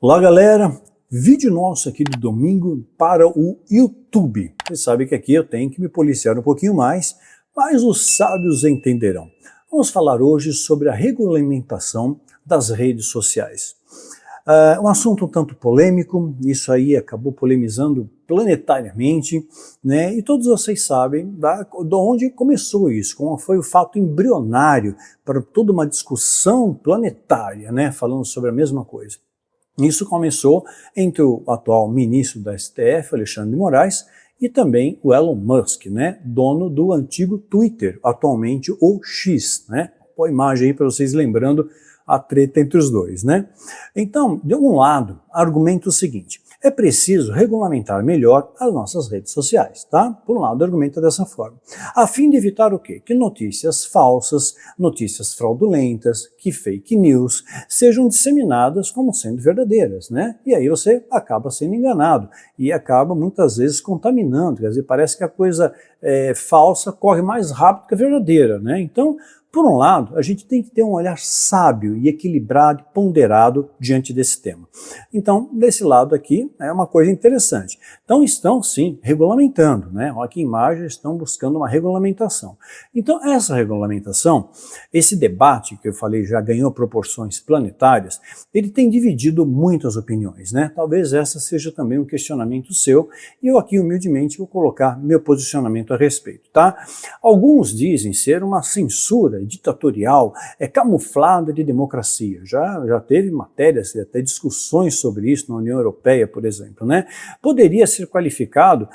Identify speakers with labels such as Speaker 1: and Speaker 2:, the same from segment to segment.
Speaker 1: Olá galera, vídeo nosso aqui de domingo para o YouTube. Você sabe que aqui eu tenho que me policiar um pouquinho mais, mas os sábios entenderão. Vamos falar hoje sobre a regulamentação das redes sociais. Um assunto um tanto polêmico, isso aí acabou polemizando planetariamente, né? E todos vocês sabem de onde começou isso, como foi o fato embrionário para toda uma discussão planetária, né? Falando sobre a mesma coisa. Isso começou entre o atual ministro da STF, Alexandre de Moraes, e também o Elon Musk, né, dono do antigo Twitter, atualmente o X, né? Põe a imagem aí para vocês lembrando a treta entre os dois, né? Então, de um lado, argumenta o seguinte: é preciso regulamentar melhor as nossas redes sociais, tá? Por um lado, argumenta dessa forma, a fim de evitar o quê? Que notícias falsas, notícias fraudulentas, que fake news sejam disseminadas como sendo verdadeiras, né? E aí você acaba sendo enganado e acaba muitas vezes contaminando, quer dizer, parece que a coisa falsa corre mais rápido que a verdadeira, né? Então, por um lado, a gente tem que ter um olhar sábio e equilibrado, ponderado diante desse tema. Então, desse lado aqui, é uma coisa interessante. Então, estão sim regulamentando, né? Olha que imagem, estão buscando uma regulamentação. Então, essa regulamentação, esse debate que eu falei já ganhou proporções planetárias, ele tem dividido muitas opiniões, né? Talvez essa seja também um questionamento seu, e eu aqui humildemente vou colocar meu posicionamento a respeito, tá? Alguns dizem ser uma censura ditatorial, camuflada de democracia. Já teve matérias, até discussões sobre isso na União Europeia, por exemplo, né? Poderia ser qualificado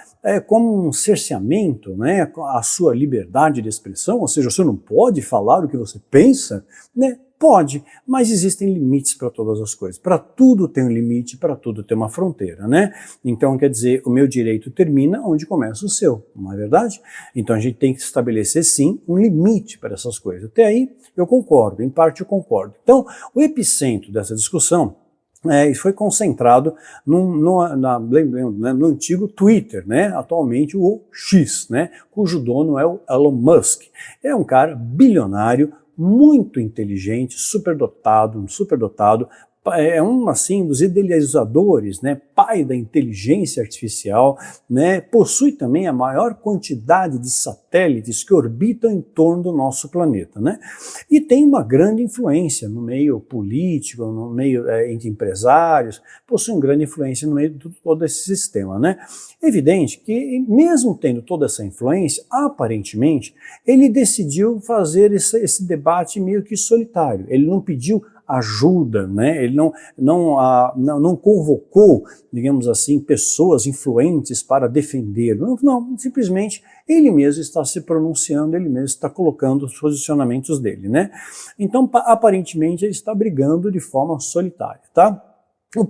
Speaker 1: como um cerceamento, né, à sua liberdade de expressão, ou seja, você não pode falar o que você pensa, né? Pode, mas existem limites para todas as coisas. Para tudo tem um limite, para tudo tem uma fronteira, né? Então, quer dizer, o meu direito termina onde começa o seu, não é verdade? Então a gente tem que estabelecer, sim, um limite para essas coisas. Até aí eu concordo, em parte eu concordo. Então, o epicentro dessa discussão foi concentrado no antigo Twitter, né? Atualmente o X, né? Cujo dono é o Elon Musk. É um cara bilionário, muito inteligente, superdotado, é um assim dos idealizadores, né, pai da inteligência artificial, né, possui também a maior quantidade de satélites que orbitam em torno do nosso planeta, né, e tem uma grande influência no meio político, no meio entre empresários, possui uma grande influência no meio de todo esse sistema, né. Evidente que mesmo tendo toda essa influência, aparentemente ele decidiu fazer esse debate meio que solitário. Ele não pediu ajuda, né? Ele não convocou, digamos assim, pessoas influentes para defendê-lo. Não, simplesmente ele mesmo está se pronunciando, ele mesmo está colocando os posicionamentos dele, né? Então, aparentemente, ele está brigando de forma solitária, tá?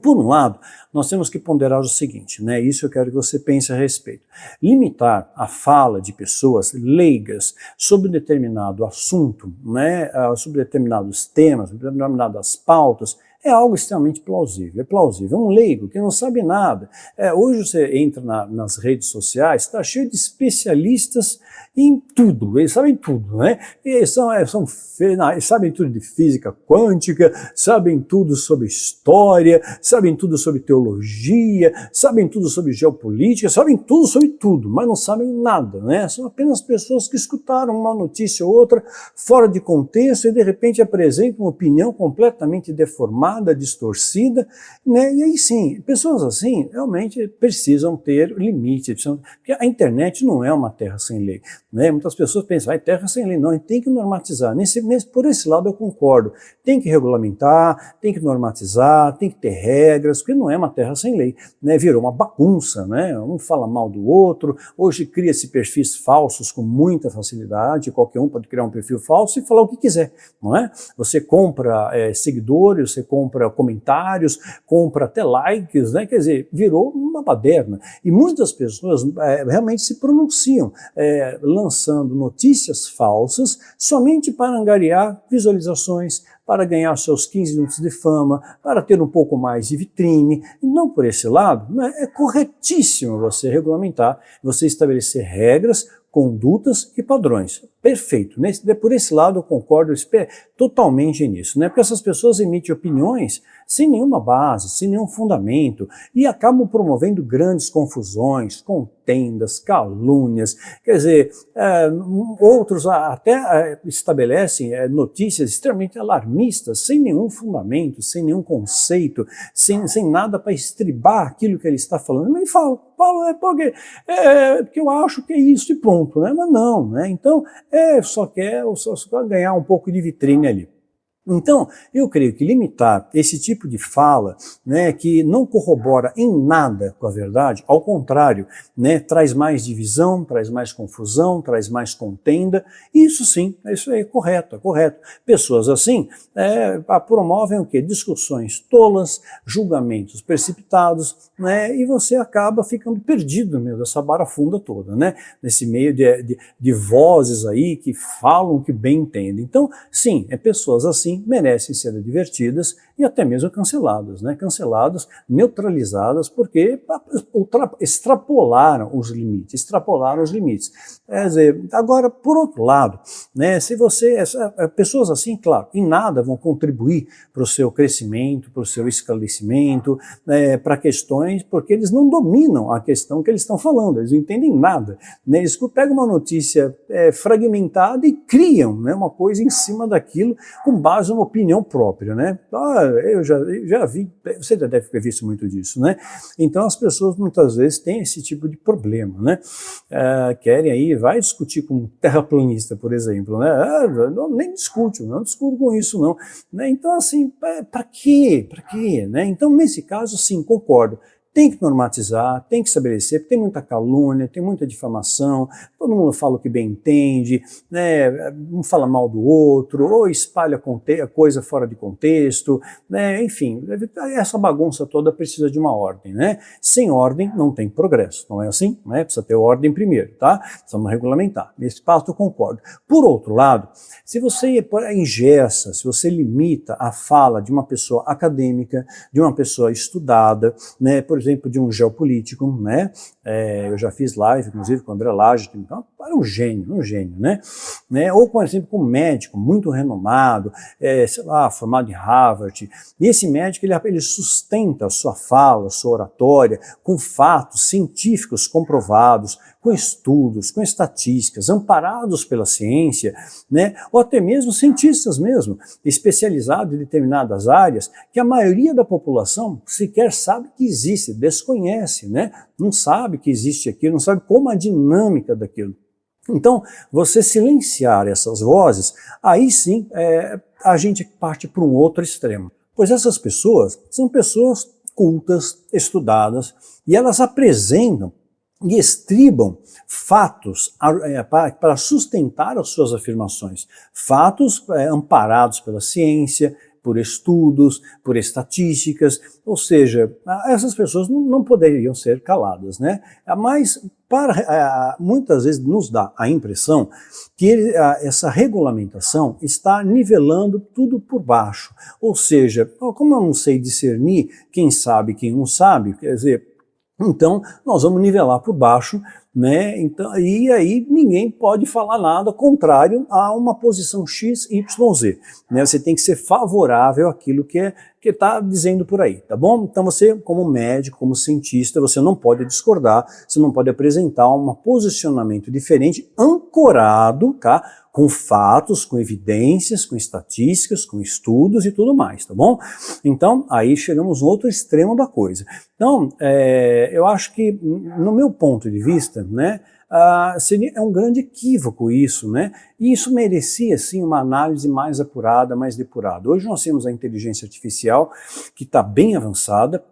Speaker 1: Por um lado, nós temos que ponderar o seguinte, né? Isso eu quero que você pense a respeito. Limitar a fala de pessoas leigas sobre determinado assunto, né? Sobre determinados temas, sobre determinadas pautas, é algo extremamente plausível. É plausível. Um leigo que não sabe nada. Hoje você entra nas redes sociais, está cheio de especialistas em tudo. Eles sabem tudo, né? Eles sabem tudo de física quântica, sabem tudo sobre história, sabem tudo sobre teologia, sabem tudo sobre geopolítica, sabem tudo sobre tudo, mas não sabem nada, né? São apenas pessoas que escutaram uma notícia ou outra fora de contexto e de repente apresentam uma opinião completamente deformada, distorcida, né? E aí sim, pessoas assim realmente precisam ter limite, porque a internet não é uma terra sem lei, né? Muitas pessoas pensam, terra sem lei, não, a gente tem que normatizar. Por esse lado eu concordo, tem que regulamentar, tem que normatizar, tem que ter regras, porque não é uma terra sem lei, né? Virou uma bagunça, né? Um fala mal do outro, hoje cria-se perfis falsos com muita facilidade, qualquer um pode criar um perfil falso e falar o que quiser, não é? Você compra seguidores, você compra comentários, compra até likes, né? Quer dizer, virou uma baderna. E muitas pessoas realmente se pronunciam, lançando notícias falsas somente para angariar visualizações, para ganhar seus 15 minutos de fama, para ter um pouco mais de vitrine. E não por esse lado, né? É corretíssimo você regulamentar, você estabelecer regras, condutas e padrões. perfeito. Por esse lado eu concordo totalmente nisso, né? Porque essas pessoas emitem opiniões sem nenhuma base, sem nenhum fundamento e acabam promovendo grandes confusões, contendas, calúnias. Quer dizer, outros até estabelecem notícias extremamente alarmistas, sem nenhum fundamento, sem nenhum conceito, sem nada para estribar aquilo que ele está falando. Mas ele fala porque eu acho que é isso e pronto, né? Mas não, né? Então, só quer ganhar um pouco de vitrine ali. Então, eu creio que limitar esse tipo de fala, né, que não corrobora em nada com a verdade, ao contrário, né, traz mais divisão, traz mais confusão, traz mais contenda, isso sim, isso é correto, é correto. Pessoas assim promovem o quê? Discussões tolas, julgamentos precipitados, né, e você acaba ficando perdido no meio dessa barafunda toda, né, nesse meio de vozes aí que falam o que bem entendem. Então, sim, pessoas assim merecem ser advertidas e até mesmo canceladas, né? Canceladas, neutralizadas, porque extrapolaram os limites. Quer dizer, agora, por outro lado, né, se pessoas assim, claro, em nada vão contribuir para o seu crescimento, para o seu esclarecimento, para questões, porque eles não dominam a questão que eles estão falando, eles não entendem nada, né? Eles pegam uma notícia fragmentada e criam, né, uma coisa em cima daquilo com base numa opinião própria, né? Eu já vi, você já deve ter visto muito disso, né? Então as pessoas muitas vezes têm esse tipo de problema, né? Querem aí, vai discutir com um terraplanista, por exemplo, né? Nem discute, não discuto com isso não, né? Então assim, para quê? Para quê, né? Então nesse caso sim, concordo. Tem que normatizar, tem que estabelecer, porque tem muita calúnia, tem muita difamação, todo mundo fala o que bem entende, né, um fala mal do outro, ou espalha coisa fora de contexto, né, enfim, essa bagunça toda precisa de uma ordem, né? Sem ordem não tem progresso, não é assim? Né? Precisa ter ordem primeiro, tá? Precisamos regulamentar. Nesse passo eu concordo. Por outro lado, se você engessa, se você limita a fala de uma pessoa acadêmica, de uma pessoa estudada, né, por exemplo, de um geopolítico, né? Eu já fiz live, inclusive, com o André Lage, então, era um gênio, né? Ou, por exemplo, com um médico muito renomado, sei lá, formado em Harvard, e esse médico, ele sustenta a sua fala, a sua oratória, com fatos científicos comprovados, com estudos, com estatísticas, amparados pela ciência, né? Ou até mesmo cientistas mesmo, especializados em determinadas áreas, que a maioria da população sequer sabe que existe, desconhece, né? Não sabe que existe aquilo, não sabe como a dinâmica daquilo. Então, você silenciar essas vozes, aí sim a gente parte para um outro extremo. Pois essas pessoas são pessoas cultas, estudadas, e elas apresentam e estribam fatos para sustentar as suas afirmações. Fatos amparados pela ciência, por estudos, por estatísticas, ou seja, essas pessoas não poderiam ser caladas, né? Mas muitas vezes nos dá a impressão que essa regulamentação está nivelando tudo por baixo, ou seja, como eu não sei discernir quem sabe quem não sabe, quer dizer, então nós vamos nivelar por baixo, né? Então, e aí ninguém pode falar nada contrário a uma posição X, Y, Z. Né? Você tem que ser favorável àquilo que está dizendo por aí, tá bom? Então você, como médico, como cientista, você não pode discordar, você não pode apresentar um posicionamento diferente, ancorado, tá? Com fatos, com evidências, com estatísticas, com estudos e tudo mais, tá bom? Então, aí chegamos no outro extremo da coisa. Então, eu acho que, no meu ponto de vista, né, é um grande equívoco isso, né? E isso merecia, sim, uma análise mais apurada, mais depurada. Hoje nós temos a inteligência artificial, que está bem avançada,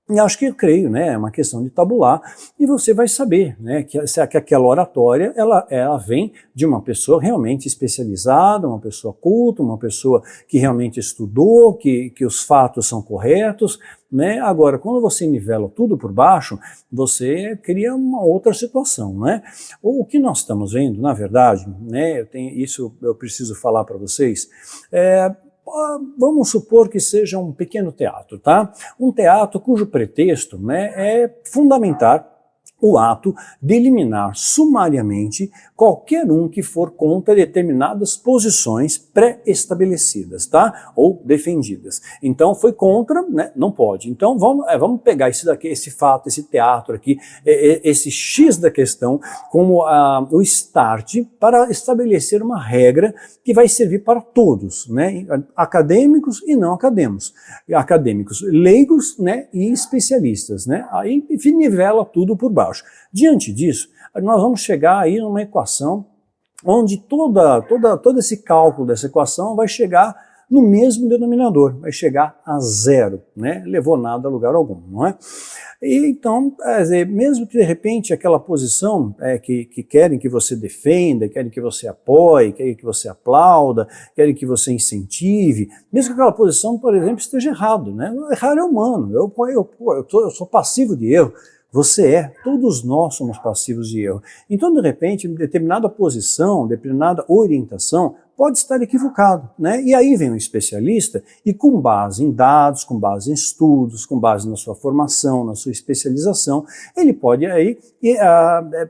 Speaker 1: e acho que eu creio, né, é uma questão de tabular, e você vai saber, né, que aquela oratória, ela vem de uma pessoa realmente especializada, uma pessoa culta, uma pessoa que realmente estudou, que os fatos são corretos, né? Agora, quando você nivela tudo por baixo, você cria uma outra situação, né? O que nós estamos vendo, na verdade, né, isso eu preciso falar para vocês, vamos supor que seja um pequeno teatro, tá? Um teatro cujo pretexto, né, é fundamentar o ato de eliminar sumariamente qualquer um que for contra determinadas posições pré-estabelecidas, tá? Ou defendidas. Então foi contra, né? Não pode. Então vamos pegar esse daqui, esse fato, esse teatro aqui, esse X da questão como o start para estabelecer uma regra que vai servir para todos, né? Acadêmicos e não acadêmicos leigos, né? E especialistas, né? Aí nivela tudo por baixo. Diante disso, nós vamos chegar aí numa equação onde todo esse cálculo dessa equação vai chegar no mesmo denominador, vai chegar a zero, né? Levou nada a lugar algum, não é? E então, mesmo que de repente aquela posição que querem que você defenda, querem que você apoie, querem que você aplauda, querem que você incentive, mesmo que aquela posição, por exemplo, esteja errado, né? Errar é humano, eu sou passivo de erro. Você todos nós somos passivos de erro. Então, de repente, determinada posição, determinada orientação pode estar equivocado, né? E aí vem um especialista e com base em dados, com base em estudos, com base na sua formação, na sua especialização, ele pode aí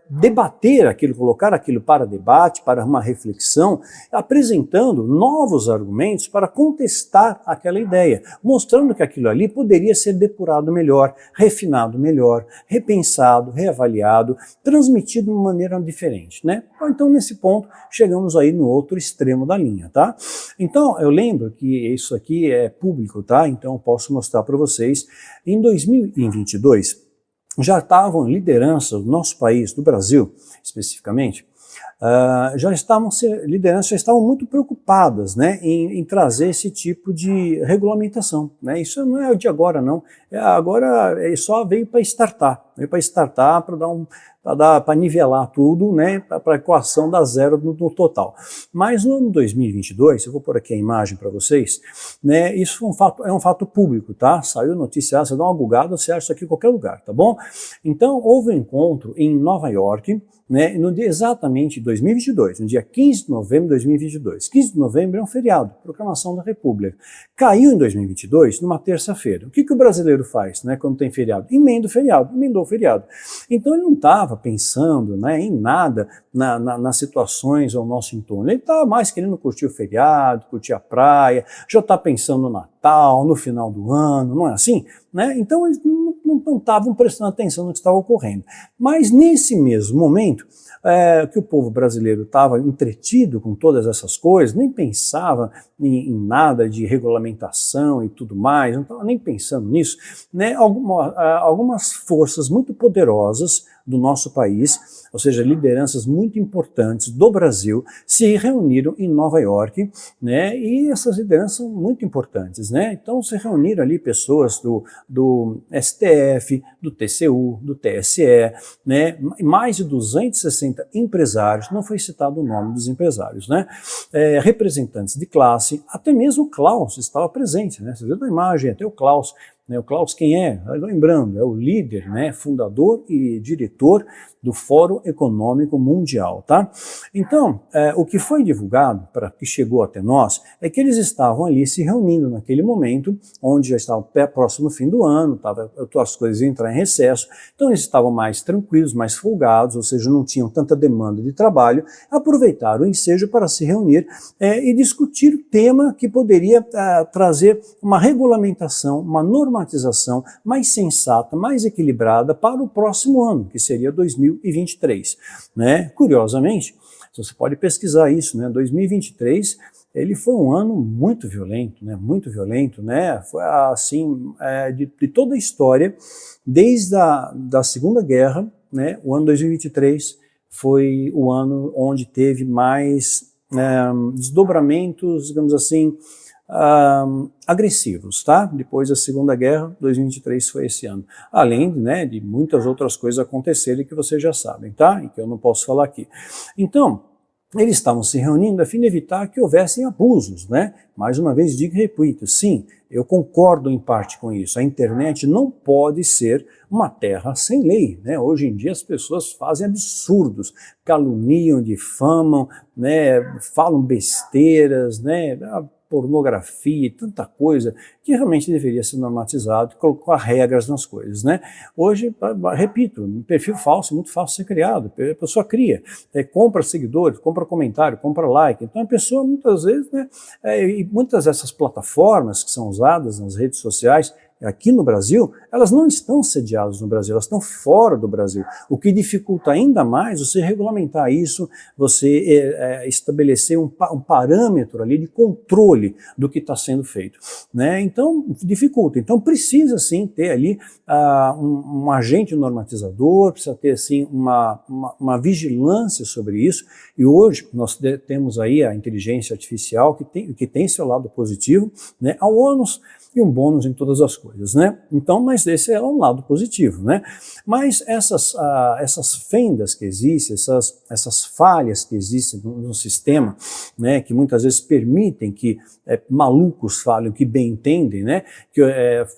Speaker 1: debater aquilo, colocar aquilo para debate, para uma reflexão, apresentando novos argumentos para contestar aquela ideia, mostrando que aquilo ali poderia ser depurado melhor, refinado melhor, repensado, reavaliado, transmitido de uma maneira diferente, né? Então, nesse ponto, chegamos aí no outro extremo da linha, tá? Então, eu lembro que isso aqui é público, tá? Então, eu posso mostrar para vocês. Em 2022, já estavam lideranças do nosso país, do Brasil, especificamente, lideranças já estavam muito preocupadas, né, em trazer esse tipo de regulamentação, né? Isso não é de agora, não. Agora só veio para startar, para nivelar tudo, né, para a equação dar zero no total. Mas no ano 2022, eu vou pôr aqui a imagem para vocês, né, isso é um fato público, tá? Saiu notícia, você dá uma bugada, você acha isso aqui em qualquer lugar, tá bom? Então, houve um encontro em Nova York, né, no dia exatamente 2022, no dia 15 de novembro de 2022. 15 de novembro é um feriado, proclamação da República. Caiu em 2022 numa terça-feira. O que o brasileiro faz, né, quando tem feriado? Emenda o feriado, emendou o feriado. Então ele não estava pensando, né, em nada nas situações ao nosso entorno. Ele estava mais querendo curtir o feriado, curtir a praia, já está pensando no Natal, no final do ano, não é assim? Né? Então eles não estavam prestando atenção no que estava ocorrendo. Mas nesse mesmo momento, que o povo brasileiro estava entretido com todas essas coisas, nem pensava em nada de regulamentação e tudo mais, não estava nem pensando nisso, né? Algumas forças muito poderosas do nosso país, ou seja, lideranças muito importantes do Brasil, se reuniram em Nova York, né? E essas lideranças são muito importantes, né? Então se reuniram ali pessoas do STF, do TCU, do TSE, né? Mais de 260 empresários, não foi citado o nome dos empresários, né? Representantes de classe, até mesmo o Klaus estava presente, né? Você viu na imagem, até o Klaus. O Klaus quem é? Lembrando, é o líder, né, fundador e diretor do Fórum Econômico Mundial, tá? Então, o que foi divulgado, que chegou até nós, é que eles estavam ali se reunindo naquele momento, onde já estava próximo do fim do ano, as coisas iam entrar em recesso, então eles estavam mais tranquilos, mais folgados, ou seja, não tinham tanta demanda de trabalho, aproveitaram o ensejo para se reunir e discutir o tema que poderia trazer uma regulamentação, uma normatização mais sensata, mais equilibrada para o próximo ano, que seria 2023. Né? Curiosamente, você pode pesquisar isso, né? 2023 ele foi um ano muito violento, né? Muito violento, né? Foi assim, de toda a história, desde da Segunda Guerra, né? O ano 2023 foi o ano onde teve mais desdobramentos, digamos assim, agressivos, tá? Depois da Segunda Guerra, 2023 foi esse ano. Além, né, de muitas outras coisas acontecerem que vocês já sabem, tá? E que eu não posso falar aqui. Então, eles estavam se reunindo a fim de evitar que houvessem abusos, né? Mais uma vez digo e repito, sim, eu concordo em parte com isso. A internet não pode ser uma terra sem lei, né? Hoje em dia as pessoas fazem absurdos, caluniam, difamam, né? Falam besteiras, né? pornografia, tanta coisa, que realmente deveria ser normatizado e colocar regras nas coisas, né? Hoje, repito, um perfil falso, muito fácil de ser criado, a pessoa cria, compra seguidores, compra comentário, compra like, então a pessoa muitas vezes, né, e muitas dessas plataformas que são usadas nas redes sociais, aqui no Brasil, elas não estão sediadas no Brasil, elas estão fora do Brasil, o que dificulta ainda mais você regulamentar isso, você estabelecer um parâmetro ali de controle do que está sendo feito, né? Então, dificulta. Então, precisa sim ter ali um agente normatizador, precisa ter sim uma vigilância sobre isso, e hoje nós temos aí a inteligência artificial que tem seu lado positivo, né? Há um ônus e um bônus em todas as coisas, né? Então, mas esse é um lado positivo, né? Mas essas fendas que existem, essas falhas que existem no sistema, né, que muitas vezes permitem que malucos falem o que bem entendem, né, que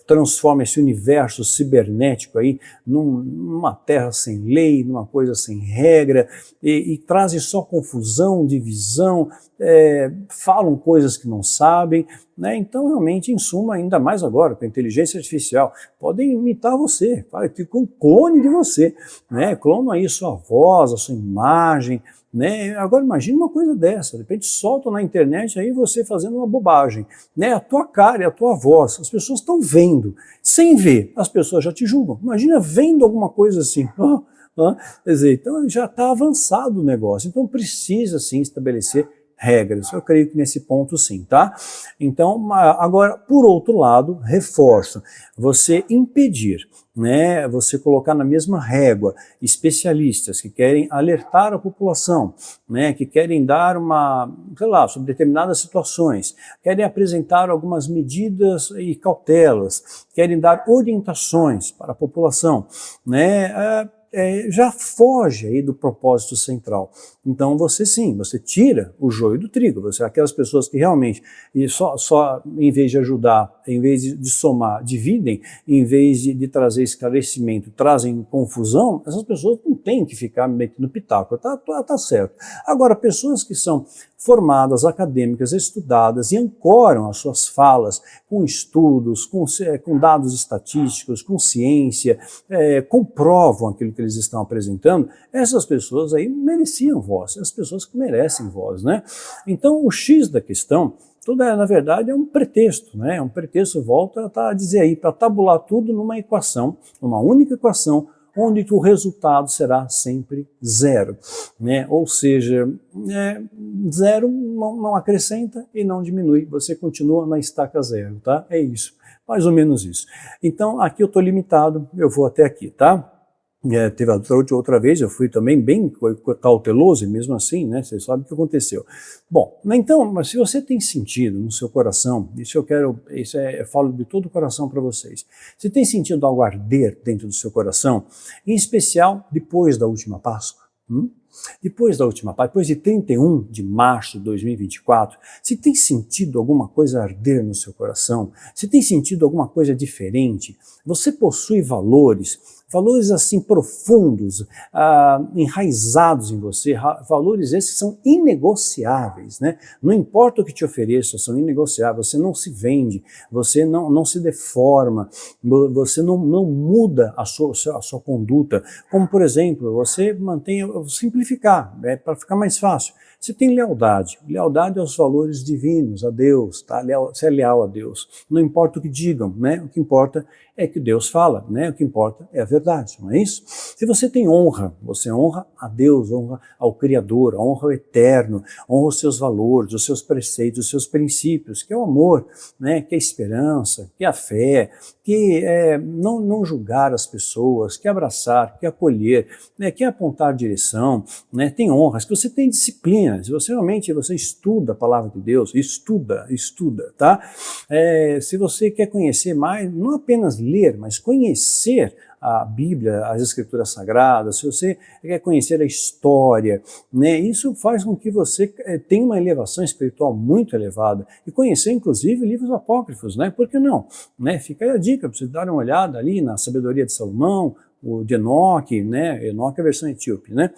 Speaker 1: transforma esse universo cibernético aí numa terra sem lei, numa coisa sem regra, e trazem só confusão, divisão, falam coisas que não sabem, né? Então, realmente, em suma, ainda mais agora, com a inteligência artificial, podem imitar você, ficam um clone de você, né? Clonam aí sua voz, a sua imagem, né? Agora imagine uma coisa dessa, de repente soltam na internet aí você fazendo uma bobagem, né? A tua cara e a tua voz, as pessoas estão vendo, sem ver, as pessoas já te julgam. Imagina vendo alguma coisa assim, quer dizer, então já está avançado o negócio, então precisa sim estabelecer regras. Eu creio que nesse ponto sim, tá? Então, agora, por outro lado, reforço, você impedir, né, você colocar na mesma régua especialistas que querem alertar a população, né, que querem dar sei lá, sobre determinadas situações, querem apresentar algumas medidas e cautelas, querem dar orientações para a população, né, já foge aí do propósito central. Então você sim, você tira o joio do trigo, aquelas pessoas que realmente só em vez de ajudar, em vez de somar, dividem, em vez de trazer esclarecimento, trazem confusão, essas pessoas não têm que ficar metendo pitaco, tá certo. Agora, pessoas que são formadas, acadêmicas, estudadas e ancoram as suas falas com estudos, com dados estatísticos, com ciência, comprovam aquilo que eles estão apresentando, essas pessoas aí mereciam voz, as pessoas que merecem voz, né? Então, o X da questão, na verdade, é um pretexto, né? Um pretexto volta a dizer aí, para tabular tudo numa equação, uma única equação, onde o resultado será sempre zero, né? Ou seja, zero não acrescenta e não diminui, você continua na estaca zero, tá? É isso, mais ou menos isso. Então, aqui eu estou limitado, eu vou até aqui, tá? Teve outra vez, eu fui também bem cauteloso, e mesmo assim, né, você sabe o que aconteceu. Bom, então, mas se você tem sentido no seu coração, eu falo de todo o coração para vocês, se tem sentido algo arder dentro do seu coração, em especial depois da última Páscoa, depois de 31 de março de 2024, se tem sentido alguma coisa arder no seu coração, se tem sentido alguma coisa diferente, você possui valores assim profundos, enraizados em você, valores esses que são inegociáveis, né? Não importa o que te ofereça, são inegociáveis, você não se vende, você não se deforma, você não muda a sua conduta, como por exemplo, você simplificar, para ficar mais fácil. Você tem lealdade aos valores divinos, a Deus, tá? Você é leal a Deus, não importa o que digam, né? O que importa é que Deus fala, né? O que importa é a verdade, não é isso? Se você tem honra, você honra a Deus, honra ao Criador, honra ao Eterno, honra os seus valores, os seus preceitos, os seus princípios, que é o amor, né? Que é a esperança, que é a fé, que é não julgar as pessoas, que é abraçar, que é acolher, né? Que é apontar direção, né? Tem honra, se você tem disciplina, se você realmente estuda a palavra de Deus, estuda, tá? Se você quer conhecer mais, não apenas ler, mas conhecer a Bíblia, as Escrituras Sagradas, se você quer conhecer a história, né, isso faz com que você tenha uma elevação espiritual muito elevada e conhecer, inclusive, livros apócrifos, né? Por que não? Né? Fica aí a dica para você dar uma olhada ali na Sabedoria de Salomão, o de Enoque, né? Enoque é a versão etíope, né?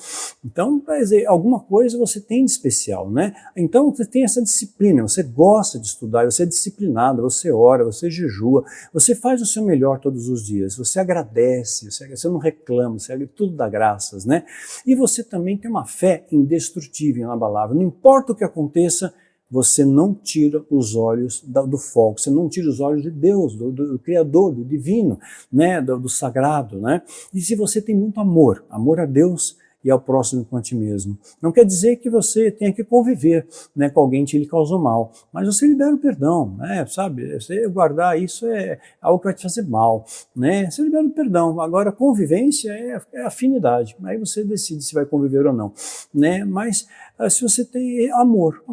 Speaker 1: Então, quer dizer, alguma coisa você tem de especial, né? Então você tem essa disciplina, você gosta de estudar, você é disciplinado, você ora, você jejua, você faz o seu melhor todos os dias, você agradece, você não reclama, você tudo dá graças, né? E você também tem uma fé indestrutível, inabalável. Não importa o que aconteça, você não tira os olhos do foco, você não tira os olhos de Deus, do Criador, do divino, né, do sagrado, né? E se você tem muito amor a Deus e ao próximo com a ti mesmo. Não quer dizer que você tenha que conviver, né, com alguém que lhe causou mal, mas você libera o perdão, né, sabe? Você guardar isso é algo que vai te fazer mal, né? Você libera o perdão. Agora, convivência é afinidade, aí você decide se vai conviver ou não, né? Mas se você tem amor.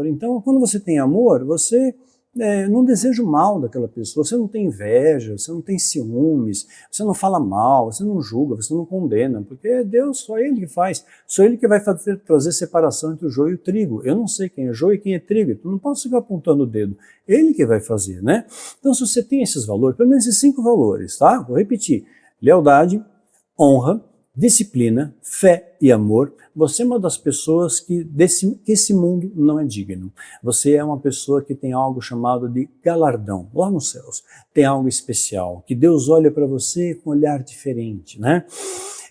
Speaker 1: Então, quando você tem amor, você não deseja o mal daquela pessoa, você não tem inveja, você não tem ciúmes, você não fala mal, você não julga, você não condena, porque é Deus, só Ele que faz, só Ele que vai trazer separação entre o joio e o trigo. Eu não sei quem é joio e quem é trigo, então não posso ficar apontando o dedo, Ele que vai fazer, né? Então se você tem esses valores, pelo menos esses 5 valores, tá? Vou repetir: lealdade, honra, disciplina, fé e amor, você é uma das pessoas que esse mundo não é digno. Você é uma pessoa que tem algo chamado de galardão, lá nos céus. Tem algo especial, que Deus olha para você com um olhar diferente, né?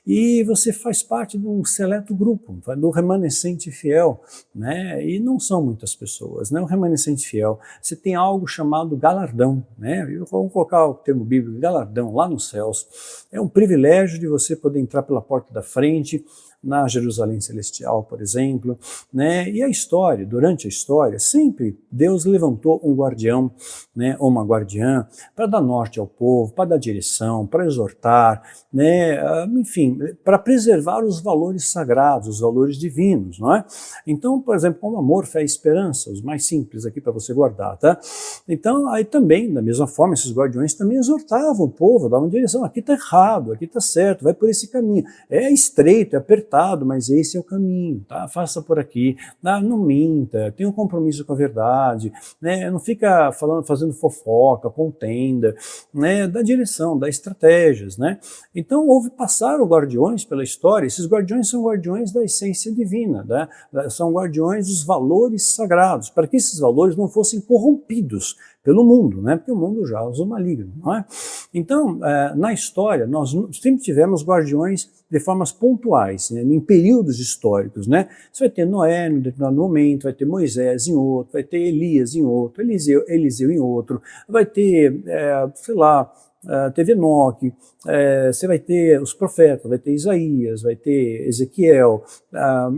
Speaker 1: E você faz parte de um seleto grupo, do remanescente fiel, né? E não são muitas pessoas, né? O remanescente fiel, você tem algo chamado galardão, né? Vamos colocar o termo bíblico, galardão, lá nos céus. É um privilégio de você poder entrar pela porta da frente, na Jerusalém Celestial, por exemplo, né? E a história, durante a história, sempre Deus levantou um guardião, né, ou uma guardiã, para dar norte ao povo, para dar direção, para exortar, né, enfim, para preservar os valores sagrados, os valores divinos, não é? Então, por exemplo, como amor, fé e esperança, os mais simples aqui para você guardar, tá? Então, aí também, da mesma forma, esses guardiões também exortavam o povo, davam direção, aqui está errado, aqui está certo, vai por esse caminho, é estreito, é apertado, mas esse é o caminho, tá? Faça por aqui, não minta, tenha um compromisso com a verdade, né? Não fica fazendo fofoca, contenda, né? Dá direção, dá estratégias, né? Então passaram guardiões pela história, esses guardiões são guardiões da essência divina, né? São guardiões dos valores sagrados, para que esses valores não fossem corrompidos pelo mundo, né? Porque o mundo já usa o maligno, não é? Então, na história, nós sempre tivemos guardiões de formas pontuais, né? Em períodos históricos, né? Você vai ter Noé em um determinado momento, vai ter Moisés em outro, vai ter Elias em outro, Eliseu em outro, vai ter, sei lá, teve Enoque, você vai ter os profetas, vai ter Isaías, vai ter Ezequiel,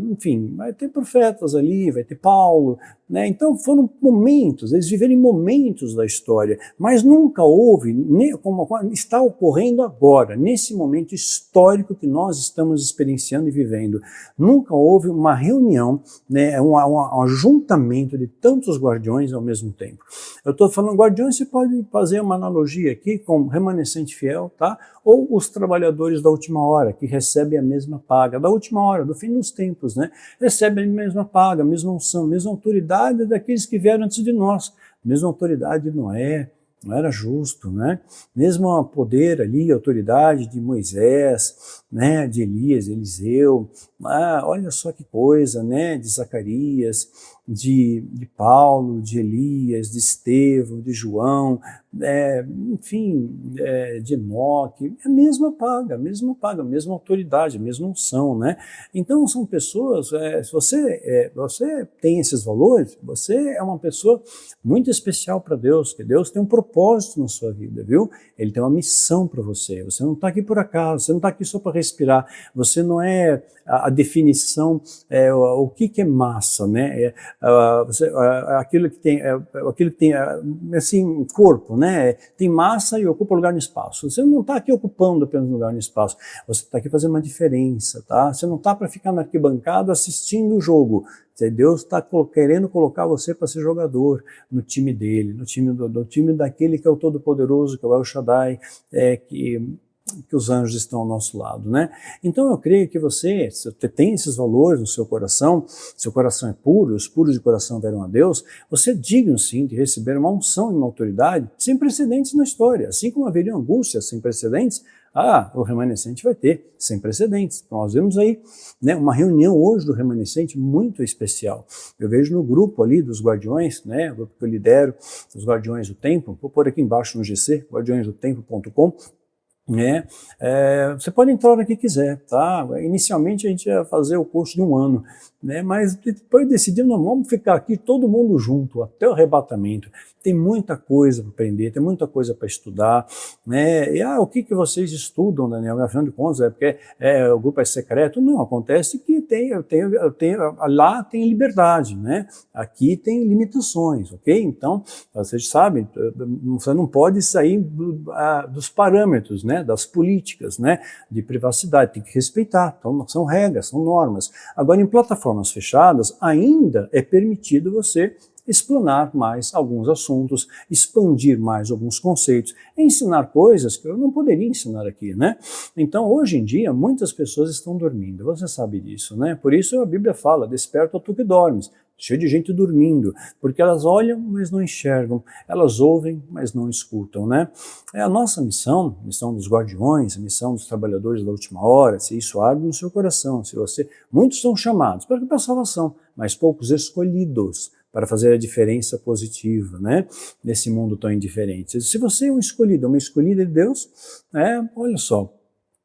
Speaker 1: enfim, vai ter profetas ali, vai ter Paulo, né? Então foram momentos, eles viveram em momentos da história, mas nunca houve, como está ocorrendo agora, nesse momento histórico que nós estamos experienciando e vivendo, nunca houve uma reunião, né, um ajuntamento de tantos guardiões ao mesmo tempo. Eu estou falando guardiões, você pode fazer uma analogia aqui com remanescente fiel, tá? Ou os trabalhadores da última hora, que recebem a mesma paga, da última hora, do fim dos tempos, né? Recebem a mesma paga, a mesma unção, a mesma autoridade daqueles que vieram antes de nós, a mesma autoridade de Noé, não era justo, né? Mesmo poder ali, autoridade de Moisés, né? De Elias, Eliseu, olha só que coisa, né? De Zacarias, de Paulo, de Elias, de Estevão, de João, enfim, de Enoque, a mesma paga, a mesma autoridade, a mesma unção, né? Então são pessoas, se você tem esses valores, você é uma pessoa muito especial para Deus, que Deus tem um propósito na sua vida, viu? Ele tem uma missão para você, você não está aqui por acaso, você não está aqui só para respirar, você não é a definição, o que é massa, né? Aquilo que tem assim, corpo, né? Tem massa e ocupa lugar no espaço. Você não está aqui ocupando apenas lugar no espaço, você está aqui fazendo uma diferença, tá? Você não está para ficar na arquibancada assistindo o jogo. Deus está querendo colocar você para ser jogador no time dele, no time daquele que é o Todo-Poderoso, que é o El Shaddai, que que os anjos estão ao nosso lado, né? Então eu creio que você tem esses valores no seu coração é puro, os puros de coração verão a Deus, você é digno sim de receber uma unção e uma autoridade sem precedentes na história, assim como haveria angústia sem precedentes, o remanescente vai ter sem precedentes. Então, nós vemos aí, né, uma reunião hoje do remanescente muito especial. Eu vejo no grupo ali dos guardiões, né, o grupo que eu lidero, os guardiões do templo, vou pôr aqui embaixo no GC, guardiõesdotemplo.com, né? Você pode entrar a hora que quiser, tá? Inicialmente a gente ia fazer o curso de 1 ano, né? Mas depois decidimos, não, vamos ficar aqui todo mundo junto, até o arrebatamento. Tem muita coisa para aprender, tem muita coisa para estudar, né? E o que vocês estudam, Daniel? Afinal de contas, é porque o grupo é secreto? Não, acontece que lá tem liberdade, né? Aqui tem limitações, ok? Então, vocês sabem, você não pode sair dos parâmetros, né? Das políticas, né? De privacidade, tem que respeitar, então são regras, são normas. Agora, em plataformas fechadas, ainda é permitido você explanar mais alguns assuntos, expandir mais alguns conceitos, ensinar coisas que eu não poderia ensinar aqui, né? Então, hoje em dia, muitas pessoas estão dormindo, você sabe disso, né? Por isso a Bíblia fala, desperta tu que dormes, cheio de gente dormindo, porque elas olham, mas não enxergam, elas ouvem, mas não escutam, né? É a nossa missão, a missão dos guardiões, a missão dos trabalhadores da última hora, se isso arde no seu coração, muitos são chamados para a salvação, mas poucos escolhidos para fazer a diferença positiva, né, nesse mundo tão indiferente. Se você é um escolhido, uma escolhida de Deus, olha só,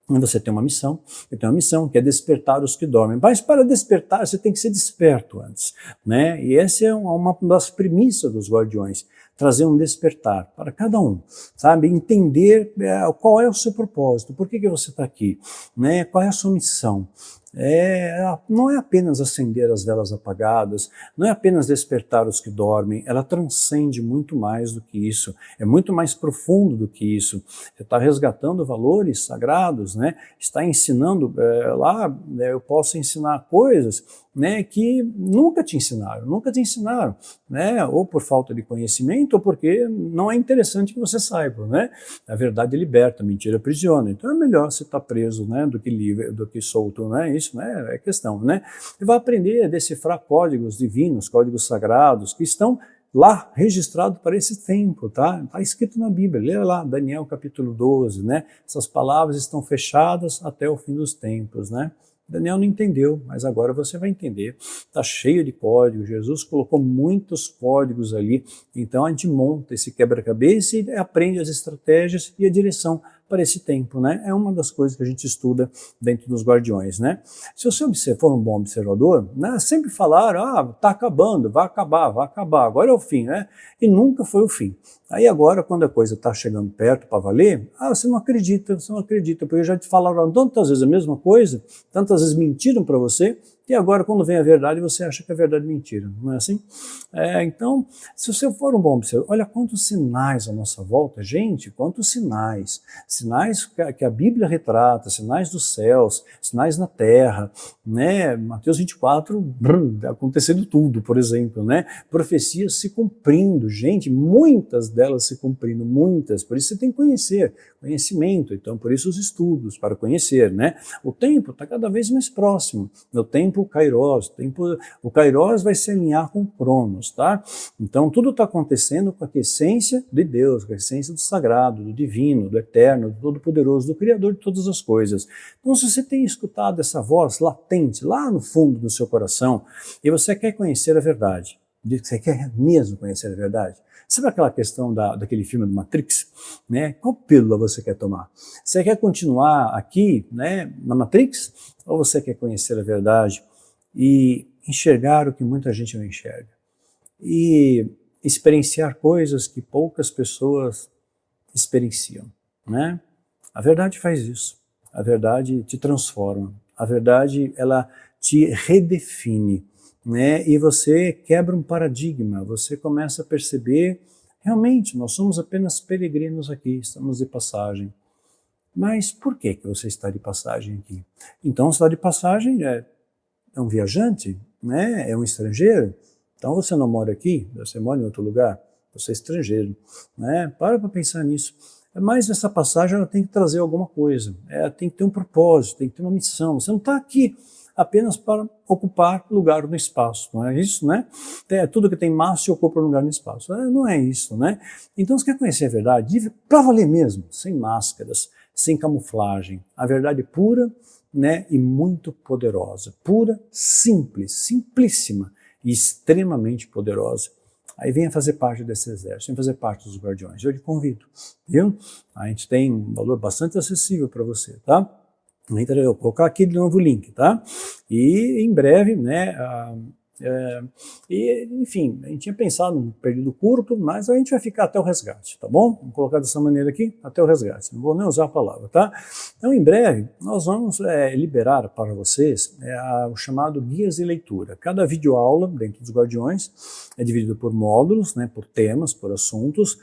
Speaker 1: você tem uma missão, eu tenho uma missão que é despertar os que dormem, mas para despertar você tem que ser desperto antes, né, e essa é uma das premissas dos guardiões, trazer um despertar para cada um, sabe, entender qual é o seu propósito, por que você está aqui, né, qual é a sua missão. Não é apenas acender as velas apagadas, não é apenas despertar os que dormem, ela transcende muito mais do que isso, é muito mais profundo do que isso. Você está resgatando valores sagrados, né? Está ensinando, eu posso ensinar coisas, né, que nunca te ensinaram, né, ou por falta de conhecimento, ou porque não é interessante que você saiba, né, a verdade liberta, a mentira aprisiona, então é melhor você estar preso, né, do que livre, do que solto, né, isso, né, é questão, né, e vai aprender a decifrar códigos divinos, códigos sagrados, que estão lá registrado para esse tempo, tá? Está escrito na Bíblia, lê lá, Daniel capítulo 12, né, essas palavras estão fechadas até o fim dos tempos, né. Daniel não entendeu, mas agora você vai entender. Está cheio de códigos, Jesus colocou muitos códigos ali, então a gente monta esse quebra-cabeça e aprende as estratégias e a direção para esse tempo, né? É uma das coisas que a gente estuda dentro dos guardiões, né? Se você for um bom observador, né, sempre falaram, está acabando, vai acabar, agora é o fim, né? E nunca foi o fim. Aí agora, quando a coisa está chegando perto para valer, você não acredita, porque já te falaram tantas vezes a mesma coisa, tantas vezes mentiram para você, e agora quando vem a verdade você acha que a verdade é mentira, não é assim? Então, se você for um bom observador, olha quantos sinais à nossa volta, gente, quantos sinais que a Bíblia retrata, sinais dos céus, sinais na terra, né? Mateus 24, acontecendo tudo, por exemplo, né? Profecias se cumprindo, gente, muitas delas se cumprindo, muitas, por isso você tem que conhecer, conhecimento, então por isso os estudos, para conhecer, né? O tempo está cada vez mais próximo, o tempo Kairos, o Kairos vai se alinhar com o Cronos, tá? Então tudo está acontecendo com a essência de Deus, com a essência do sagrado, do divino, do eterno, do todo-poderoso, do Criador de todas as coisas. Então se você tem escutado essa voz latente, lá no fundo do seu coração, e você quer conhecer a verdade, você quer mesmo conhecer a verdade, sabe aquela questão daquele filme do Matrix? Né? Qual pílula você quer tomar? Você quer continuar aqui, né, na Matrix? Ou você quer conhecer a verdade e enxergar o que muita gente não enxerga? E experienciar coisas que poucas pessoas experienciam, né? A verdade faz isso. A verdade te transforma. A verdade, ela te redefine, né? E você quebra um paradigma, você começa a perceber, realmente, nós somos apenas peregrinos aqui, estamos de passagem. Mas por que você está de passagem aqui? Então, você está de passagem, é um viajante, né? É um estrangeiro. Então, você não mora aqui, você mora em outro lugar, você é estrangeiro, né? Para pensar nisso. mas essa passagem ela tem que trazer alguma coisa, tem que ter um propósito, tem que ter uma missão. Você não está aqui apenas para ocupar lugar no espaço, não é isso, né? Tudo que tem massa ocupa lugar no espaço. Não é isso, né? Então, você quer conhecer a verdade para valer mesmo, sem máscaras, sem camuflagem, a verdade pura, né, e muito poderosa, pura, simples, simplíssima e extremamente poderosa. Aí venha fazer parte desse exército, venha fazer parte dos guardiões. Eu te convido, viu? A gente tem um valor bastante acessível para você, tá? Então eu vou colocar aqui de novo o link, tá? E em breve, né, enfim, a gente tinha pensado num período curto, mas a gente vai ficar até o resgate, tá bom? Vamos colocar dessa maneira aqui, até o resgate, não vou nem usar a palavra, tá? Então, em breve, nós vamos liberar para vocês o chamado Guias de Leitura. Cada videoaula dentro dos Guardiões é dividido por módulos, né, por temas, por assuntos.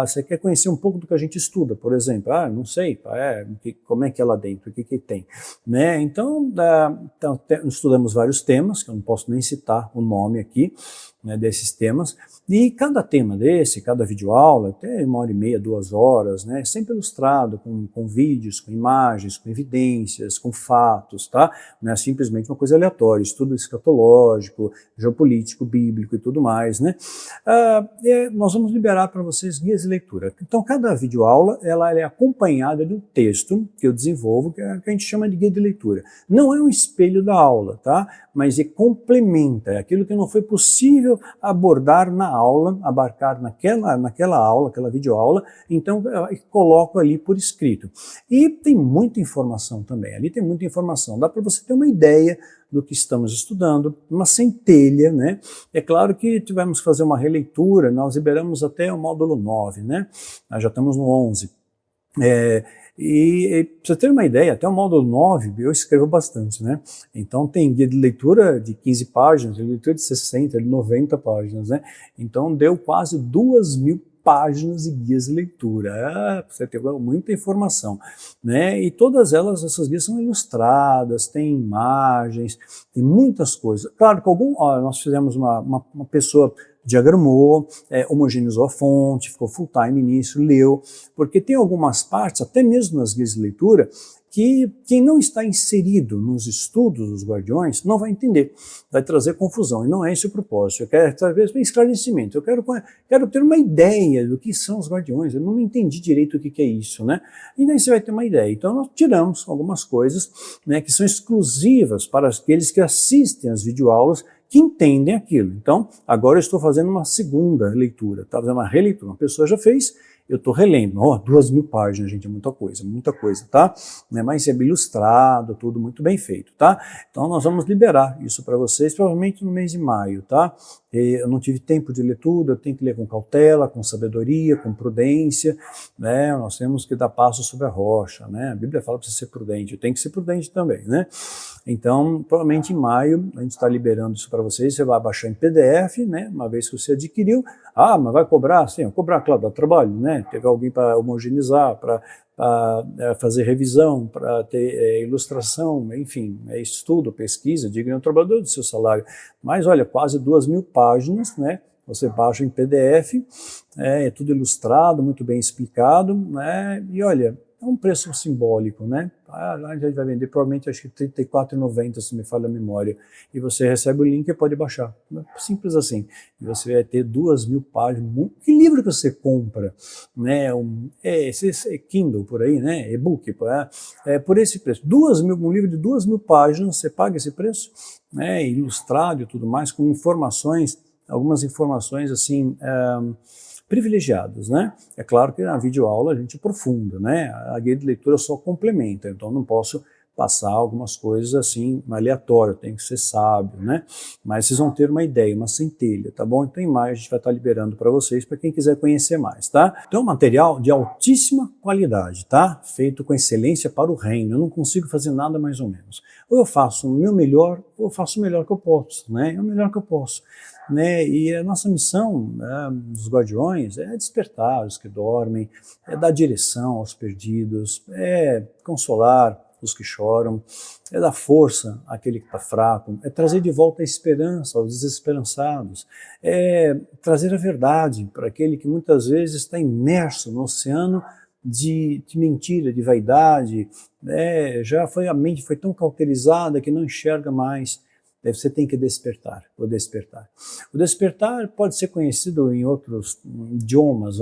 Speaker 1: Você quer conhecer um pouco do que a gente estuda, por exemplo, não sei, como é que é lá dentro, o que tem, né? Então, estudamos vários temas, que eu não posso nem citar o nome aqui, né, desses temas, e cada tema desse, cada videoaula, até 1h30, 2 horas, né, sempre ilustrado com vídeos, com imagens, com evidências, com fatos, tá? Não é simplesmente uma coisa aleatória, estudo escatológico, geopolítico, bíblico e tudo mais, né? Nós vamos liberar para vocês guias de leitura. Então, cada videoaula, ela é acompanhada de um texto que eu desenvolvo, que a gente chama de guia de leitura. Não é um espelho da aula, tá? Mas complementa, é aquilo que não foi possível abordar na aula, abarcar naquela aula, aquela videoaula, então coloco ali por escrito. E tem muita informação também, ali tem muita informação, dá para você ter uma ideia do que estamos estudando, uma centelha, né? É claro que tivemos que fazer uma releitura, nós liberamos até o módulo 9, né? Nós já estamos no 11. E para você ter uma ideia, até o módulo 9 eu escrevo bastante, né? Então tem guia de leitura de 15 páginas, de leitura de 60, de 90 páginas, né? Então deu quase 2.000 páginas de guias de leitura, você ter muita informação, né? E todas essas guias são ilustradas, tem imagens, tem muitas coisas. Claro que nós fizemos uma pessoa diagramou, homogeneizou a fonte, ficou full time nisso, leu, porque tem algumas partes, até mesmo nas guias de leitura, que quem não está inserido nos estudos dos Guardiões não vai entender, vai trazer confusão, e não é esse o propósito. Eu quero trazer esclarecimento, eu quero ter uma ideia do que são os Guardiões, eu não entendi direito o que é isso, né? E daí você vai ter uma ideia. Então nós tiramos algumas coisas, né, que são exclusivas para aqueles que assistem às videoaulas, que entendem aquilo. Então, agora eu estou fazendo uma segunda leitura, tá? Fazendo uma releitura, uma pessoa já fez, eu estou relendo. 2.000 páginas, gente, é muita coisa, tá? Mas é ilustrado, tudo muito bem feito, tá? Então nós vamos liberar isso para vocês, provavelmente no mês de maio, tá? Eu não tive tempo de ler tudo, eu tenho que ler com cautela, com sabedoria, com prudência, né? Nós temos que dar passo sobre a rocha, né? A Bíblia fala para você ser prudente, eu tenho que ser prudente também, né? Então, provavelmente em maio, a gente está liberando isso para vocês, você vai baixar em PDF, né? Uma vez que você adquiriu, mas vai cobrar? Sim, cobrar, claro, dá trabalho, né? Teve alguém para homogeneizar, para fazer revisão, para ter ilustração, enfim, estudo, pesquisa, diga ao trabalhador do seu salário. Mas olha, quase 2.000 páginas, né? Você baixa em PDF, é tudo ilustrado, muito bem explicado, né? E olha, é um preço simbólico, né? Lá a gente vai vender provavelmente acho que R$ 34,90, se me falha a memória. E você recebe o link e pode baixar. Simples assim. E você vai ter 2.000 páginas. Que livro que você compra? Né? Kindle por aí, né? E-book, por esse preço. Um livro de 2.000 páginas, você paga esse preço? Né? Ilustrado e tudo mais, com informações, algumas informações assim... privilegiados, né? É claro que na videoaula a gente aprofunda, né? A guia de leitura só complementa, então não posso passar algumas coisas assim aleatórias, tem que ser sábio, né? Mas vocês vão ter uma ideia, uma centelha, tá bom? Então em maio a gente vai estar liberando para vocês, para quem quiser conhecer mais, tá? Então material de altíssima qualidade, tá? Feito com excelência para o reino, eu não consigo fazer nada mais ou menos. Ou eu faço o meu melhor, ou eu faço o melhor que eu posso, né? É o melhor que eu posso. Né? E a nossa missão dos Guardiões é despertar os que dormem, é dar direção aos perdidos, é consolar os que choram, é dar força àquele que está fraco, é trazer de volta a esperança aos desesperançados, é trazer a verdade para aquele que muitas vezes está imerso no oceano de mentira, de vaidade, a mente foi tão cauterizada que não enxerga mais. Daí você tem que despertar, o despertar. O despertar pode ser conhecido em outros idiomas,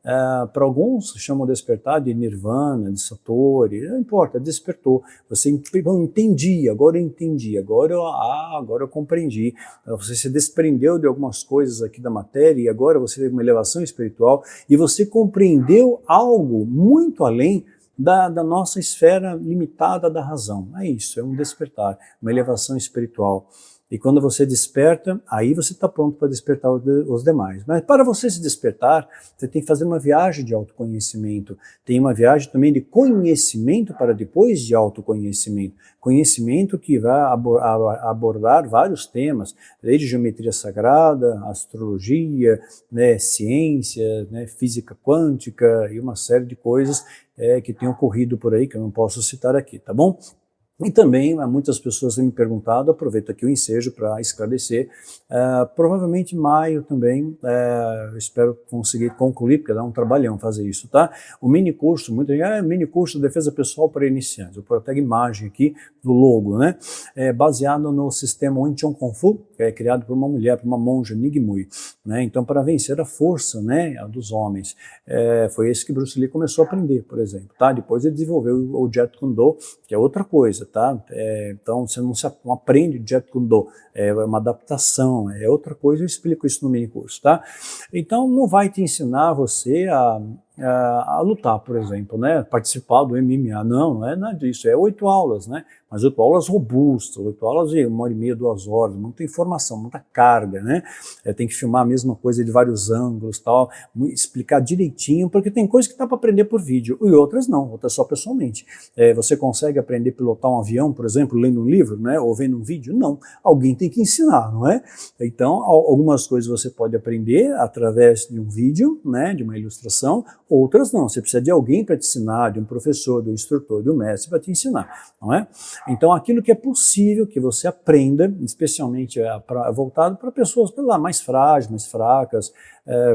Speaker 1: para alguns chamam o despertar de nirvana, de satori, não importa, despertou. Você entendi, agora eu entendi, agora eu compreendi. Você se desprendeu de algumas coisas aqui da matéria e agora você teve uma elevação espiritual e você compreendeu algo muito além da nossa esfera limitada da razão. É isso, é um despertar, uma elevação espiritual. E quando você desperta, aí você está pronto para despertar os demais. Mas para você se despertar, você tem que fazer uma viagem de autoconhecimento. Tem uma viagem também de conhecimento para depois de autoconhecimento. Conhecimento que vai abordar vários temas, desde geometria sagrada, astrologia, ciência, física quântica e uma série de coisas que tem ocorrido por aí, que eu não posso citar aqui, tá bom? E também, muitas pessoas têm me perguntado, aproveito aqui o ensejo para esclarecer, provavelmente em maio também, eu espero conseguir concluir, porque dá um trabalhão fazer isso, tá? O mini curso, mini curso de defesa pessoal para iniciantes, eu pôr até a imagem aqui do logo, né? Baseado no sistema Wing Chun Kung Fu, que é criado por uma mulher, por uma monja Nigmui, né? Então, para vencer a força, né, dos homens, foi esse que Bruce Lee começou a aprender, por exemplo, tá? Depois ele desenvolveu o Jeet Kune Do, que é outra coisa, tá? Então você não aprende Jeet Kune Do, é uma adaptação, é outra coisa, eu explico isso no mini curso, tá? Então não vai te ensinar você a lutar, por exemplo, né? Participar do MMA, não é nada disso, é 8 aulas, né? Mas 8 aulas robustas, 8 aulas de 1h30, 2 horas, muita informação, muita carga, né? Tem que filmar a mesma coisa de vários ângulos, tal, explicar direitinho, porque tem coisas que dá para aprender por vídeo e outras não, outras só pessoalmente. Você consegue aprender a pilotar um avião, por exemplo, lendo um livro, né? Ou vendo um vídeo? Não, alguém tem que ensinar, não é? Então, algumas coisas você pode aprender através de um vídeo, né? De uma ilustração, outras não, você precisa de alguém para te ensinar, de um professor, de um instrutor, de um mestre para te ensinar, não é? Então aquilo que é possível que você aprenda, especialmente voltado para pessoas mais frágeis, mais fracas,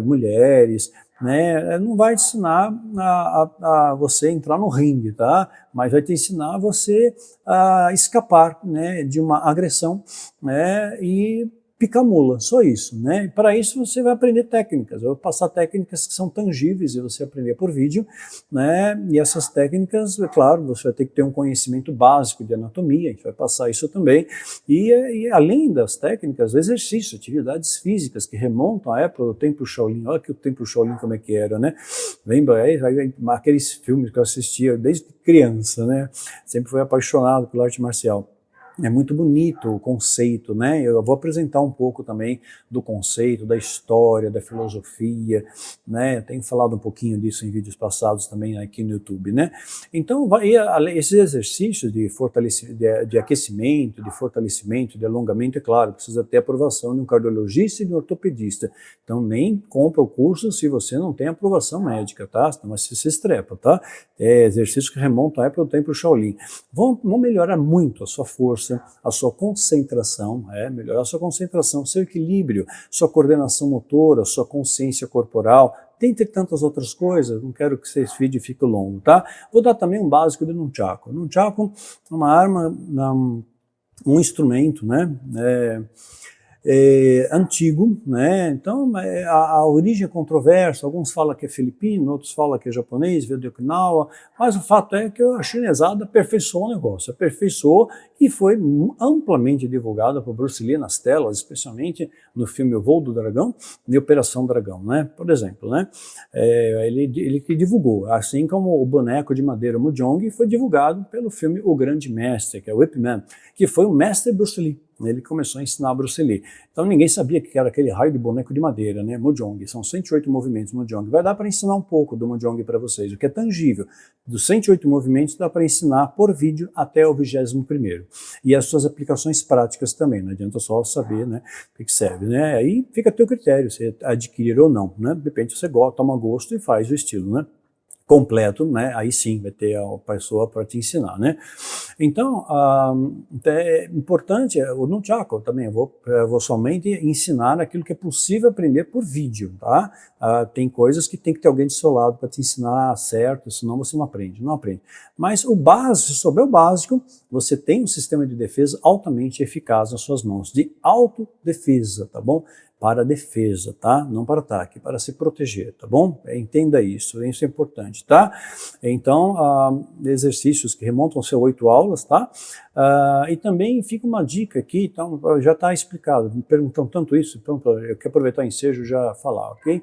Speaker 1: mulheres, né? Não vai te ensinar a você entrar no ringue, tá? Mas vai te ensinar você a escapar, né, de uma agressão, né, e picar mula, só isso, né? Para isso você vai aprender técnicas, eu vou passar técnicas que são tangíveis e você aprender por vídeo, né? E essas técnicas, é claro, você vai ter que ter um conhecimento básico de anatomia, a gente vai passar isso também, e além das técnicas, exercício, atividades físicas que remontam à época do Templo Shaolin. Olha que o Templo Shaolin como é que era, né? Lembra aí aqueles filmes que eu assistia desde criança, né? Sempre fui apaixonado pela arte marcial. É muito bonito o conceito, né? Eu vou apresentar um pouco também do conceito, da história, da filosofia, né? Eu tenho falado um pouquinho disso em vídeos passados também aqui no YouTube, né? Então, esses exercícios de fortalecimento, de aquecimento, de fortalecimento, de alongamento, é claro, precisa ter aprovação de um cardiologista e de um ortopedista. Então, nem compra o curso se você não tem aprovação médica, tá? Senão você se estrepa, tá? Exercícios que remontam à época do Templo Shaolin. Vão melhorar muito a sua força, a sua concentração, melhorar a sua concentração, seu equilíbrio, sua coordenação motora, sua consciência corporal, dentre tantas outras coisas. Não quero que esse vídeo fique longo, tá? Vou dar também um básico de Nunchaku. Nunchaku é uma arma, um instrumento, né? Antigo, né? Então a origem é controversa, alguns falam que é filipino, outros falam que é japonês, veio de Okinawa, mas o fato é que a chinesada aperfeiçoou o negócio, aperfeiçoou e foi amplamente divulgada por Bruce Lee nas telas, especialmente no filme O Voo do Dragão e Operação Dragão, né? Por exemplo, né? Ele que divulgou, assim como o boneco de madeira Mujong foi divulgado pelo filme O Grande Mestre, que é o Ip Man, que foi o mestre Bruce Lee. Ele começou a ensinar Bruce Lee. Então ninguém sabia que era aquele raio de boneco de madeira, né? Mujong. São 108 movimentos Mujong. Vai dar para ensinar um pouco do Mujong para vocês, o que é tangível. Dos 108 movimentos dá para ensinar por vídeo até o 21º. E as suas aplicações práticas também. Não adianta só saber, né, o que serve, né? Aí fica a teu critério, se adquirir ou não, né? De repente você toma gosto e faz o estilo, né? Completo, né? Aí sim vai ter a pessoa para te ensinar, né? Então, é importante, no Nunchaku também, eu vou somente ensinar aquilo que é possível aprender por vídeo, tá? Tem coisas que tem que ter alguém do seu lado para te ensinar certo, senão você não aprende, não aprende. Mas o básico, se souber o básico, você tem um sistema de defesa altamente eficaz nas suas mãos, de autodefesa, tá bom? Para defesa, tá? Não para ataque, para se proteger, tá bom? Entenda isso é importante, tá? Então, exercícios que remontam-se a 8 aulas, tá? E também fica uma dica aqui, então, já está explicado, me perguntam tanto isso, então eu quero aproveitar o ensejo e já falar, ok?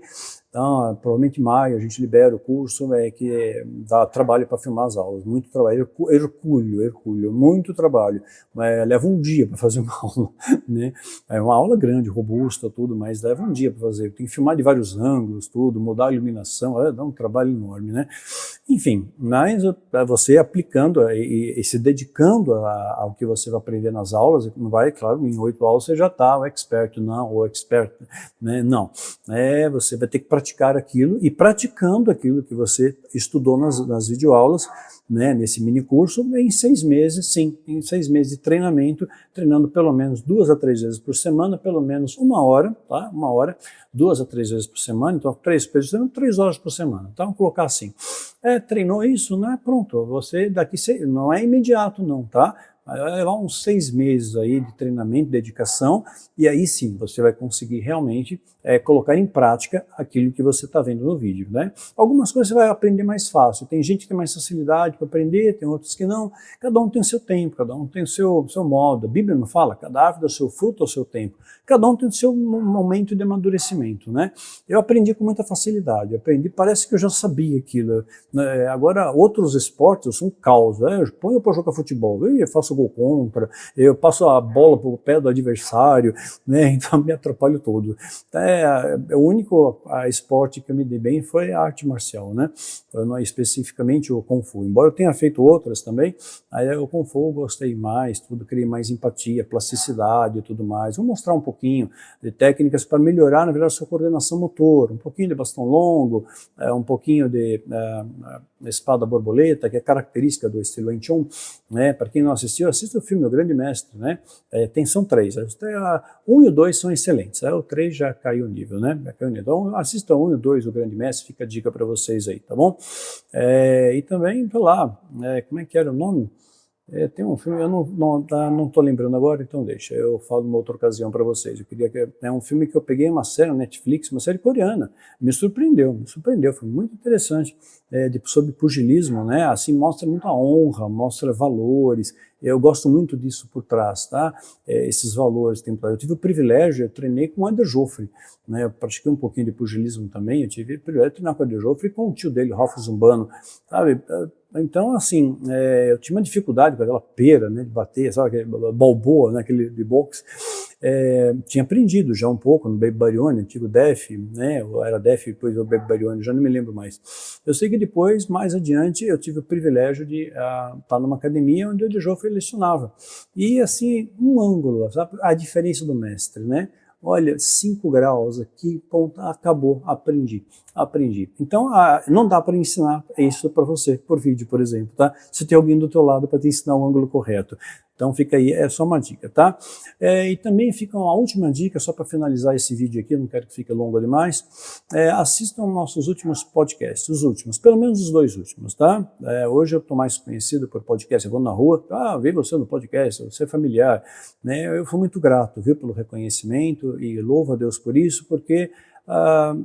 Speaker 1: Então, provavelmente em maio a gente libera o curso, que dá trabalho para filmar as aulas, muito trabalho, hercúleo, muito trabalho, leva um dia para fazer uma aula, né? É uma aula grande, robusta, tudo, mas leva um dia para fazer, tem que filmar de vários ângulos, tudo, mudar a iluminação, dá um trabalho enorme, né? Enfim, mas você aplicando e se dedicando ao que você vai aprender nas aulas, não vai, claro, em 8 aulas você já está o expert, não, o expert, né? Não, você vai ter que praticar aquilo, e praticando aquilo que você estudou nas videoaulas, né, nesse mini curso, em 6 meses, sim, em 6 meses de treinamento, treinando pelo menos 2 a 3 vezes por semana, pelo menos 1 hora, tá? 1 hora, 2 a 3 vezes por semana, então 3 vezes por semana, 3 horas por semana, tá? Vamos colocar assim. Treinou isso, né? Pronto, você daqui, não é imediato não, tá? Vai levar uns 6 meses aí de treinamento, dedicação, e aí sim você vai conseguir realmente colocar em prática aquilo que você está vendo no vídeo, né? Algumas coisas você vai aprender mais fácil, tem gente que tem mais facilidade para aprender, tem outros que não, cada um tem o seu tempo, cada um tem o seu modo, a Bíblia não fala, cada árvore dá seu fruto ao seu tempo, cada um tem o seu momento de amadurecimento, né? Eu aprendi com muita facilidade, parece que eu já sabia aquilo, né? Agora outros esportes eu sou um caos, eu ponho para jogar futebol, eu faço gol contra, eu passo a bola para o pé do adversário, né? Então me atrapalho todo. O único esporte que eu me dei bem foi a arte marcial, né? Não, especificamente o Kung Fu, embora eu tenha feito outras também, aí o Kung Fu eu gostei mais, criei mais empatia, plasticidade e tudo mais. Vou mostrar um pouquinho de técnicas para melhorar, na verdade, a sua coordenação motor, um pouquinho de bastão longo, um pouquinho de espada borboleta, que é característica do estilo Wing Chun, né? Para quem não assistiu, assista o filme O Grande Mestre, né? São 3, 1 e o 2 são excelentes, o 3 já caiu o nível, né? Então assista 1 e o 2, O Grande Mestre, fica a dica para vocês aí, tá bom? E também, tô lá, como é que era o nome? Tem um filme, eu não estou lembrando agora, então deixa, eu falo numa outra ocasião para vocês. Eu queria que é um filme que eu peguei, uma série na Netflix, uma série coreana, me surpreendeu, foi muito interessante, sobre pugilismo, né? Assim, mostra muita honra, mostra valores, eu gosto muito disso por trás, tá? Esses valores templários. Eu tive o privilégio, eu treinei com o Eder Joffre, né? Eu pratiquei um pouquinho de pugilismo também, eu tive o privilégio de treinar com o Eder Joffre e com o tio dele, Ralph Zumbano, sabe? Então, assim, eu tinha uma dificuldade com aquela pera, né, de bater, sabe, aquele balboa, né, aquele de boxe. Tinha aprendido já um pouco no Baby Barione, antigo DEF, né, ou era DEF, depois o Baby Barione, já não me lembro mais. Eu sei que depois, mais adiante, eu tive o privilégio de estar numa academia onde o Eder Joffre lecionava. E, assim, um ângulo, sabe, a diferença do mestre, né? Olha, 5 graus aqui, ponto, acabou, aprendi. Então, não dá para ensinar isso para você por vídeo, por exemplo, tá? Se tem alguém do teu lado para te ensinar o ângulo correto. Então fica aí, é só uma dica, tá? E também fica uma última dica, só para finalizar esse vídeo aqui, não quero que fique longo demais. Assistam nossos últimos podcasts, os últimos, pelo menos os 2 últimos, tá? Hoje eu estou mais conhecido por podcast, eu vou na rua, vi você no podcast, você é familiar, né? Eu fui muito grato, viu, pelo reconhecimento e louvo a Deus por isso, porque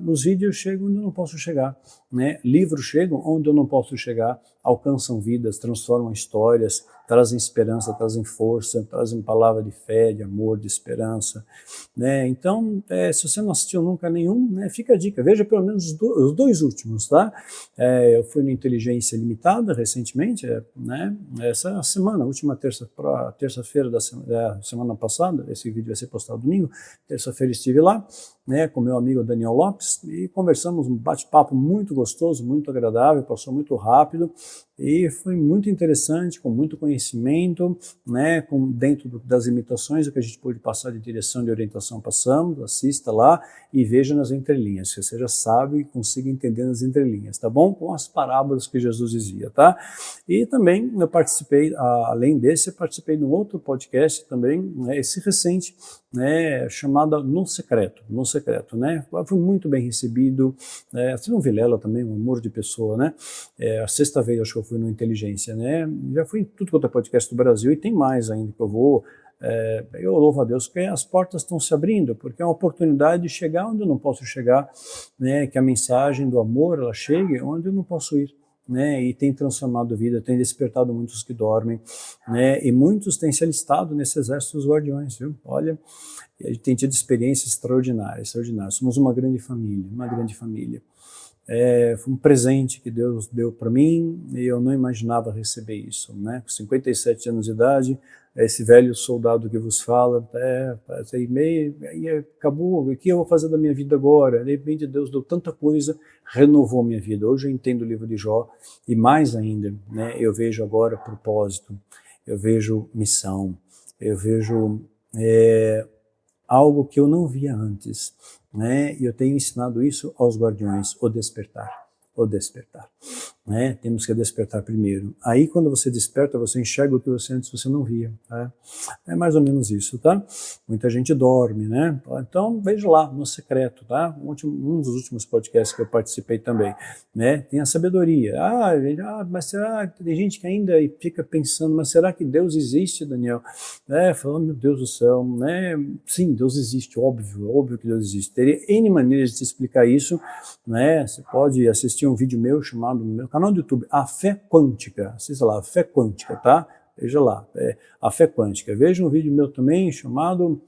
Speaker 1: os vídeos chegam onde eu não posso chegar, né? Livros chegam onde eu não posso chegar, alcançam vidas, transformam histórias, trazem esperança, trazem força, trazem palavra de fé, de amor, de esperança, né? Então, se você não assistiu nunca nenhum, né, fica a dica, veja pelo menos os 2 últimos, tá? Eu fui no Inteligência Limitada recentemente, né? Essa semana, última terça-feira da semana passada, esse vídeo vai ser postado domingo, terça-feira estive lá, né, com meu amigo Daniel Lopes, e conversamos um bate-papo muito gostoso, muito agradável, passou muito rápido, E foi muito interessante, com muito conhecimento, né, dentro das limitações do que a gente pôde passar de direção, de orientação, passamos. Assista lá e veja nas entrelinhas, que você já sabe e consiga entender nas entrelinhas, tá bom? Com as parábolas que Jesus dizia, tá? E também eu participei, além desse, eu participei de um outro podcast também, né, esse recente, né, chamado No Secreto, né? Foi muito bem recebido, Silvio Vilela também, um amor de pessoa, né? A sexta vez acho que eu fui no Inteligência, né? Já fui em tudo quanto é podcast do Brasil e tem mais ainda que eu vou. Eu louvo a Deus que as portas estão se abrindo, porque é uma oportunidade de chegar onde eu não posso chegar, né? Que a mensagem do amor ela chegue onde eu não posso ir. Né, e tem transformado a vida, tem despertado muitos que dormem, né, e muitos têm se alistado nesse exército dos guardiões, viu? Olha, a gente tem tido experiências extraordinárias, extraordinárias. Somos uma grande família, uma grande família. Foi um presente que Deus deu para mim e eu não imaginava receber isso, né? Com 57 anos de idade, esse velho soldado que vos fala, e acabou, o que eu vou fazer da minha vida agora? De repente Deus deu tanta coisa, renovou minha vida. Hoje eu entendo o livro de Jó e mais ainda, né? Eu vejo agora propósito, eu vejo missão, eu vejo algo que eu não via antes, né? E eu tenho ensinado isso aos guardiões, o despertar, né? Temos que despertar primeiro. Aí quando você desperta, você enxerga o que você antes você não via, tá? É mais ou menos isso, tá? Muita gente dorme, né? Então veja lá, No Secreto, tá? Um dos últimos podcasts que eu participei também, né? Tem a sabedoria. Mas será que tem gente que ainda fica pensando, mas será que Deus existe, Daniel? Falando, meu Deus do céu, né? Sim, Deus existe, óbvio que Deus existe. Teria N maneiras de te explicar isso, né? Você pode assistir um vídeo meu chamado, no meu canal do YouTube, A Fé Quântica. Assista lá, A Fé Quântica, tá? Veja lá, A Fé Quântica. Veja um vídeo meu também chamado,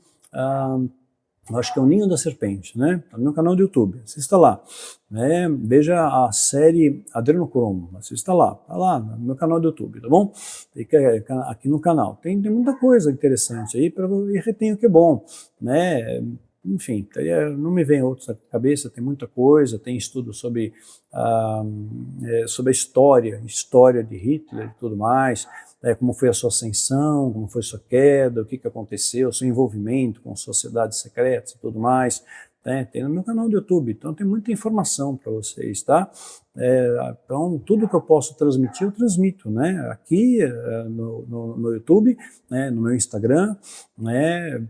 Speaker 1: acho que é O Ninho da Serpente, né? Tá no meu canal do YouTube, assista lá. Né? Veja a série Adrenocromo, assista lá, tá lá no meu canal do YouTube, tá bom? Fica aqui no canal. Tem muita coisa interessante aí e retém o que é bom, né? Enfim, não me vem outros na cabeça, tem muita coisa, tem estudo sobre a história de Hitler e tudo mais, como foi a sua ascensão, como foi a sua queda, o que aconteceu, seu envolvimento com sociedades secretas e tudo mais, tem no meu canal do YouTube, então tem muita informação para vocês, tá? Então, tudo que eu posso transmitir, eu transmito, né? Aqui no YouTube, né? No meu Instagram, né?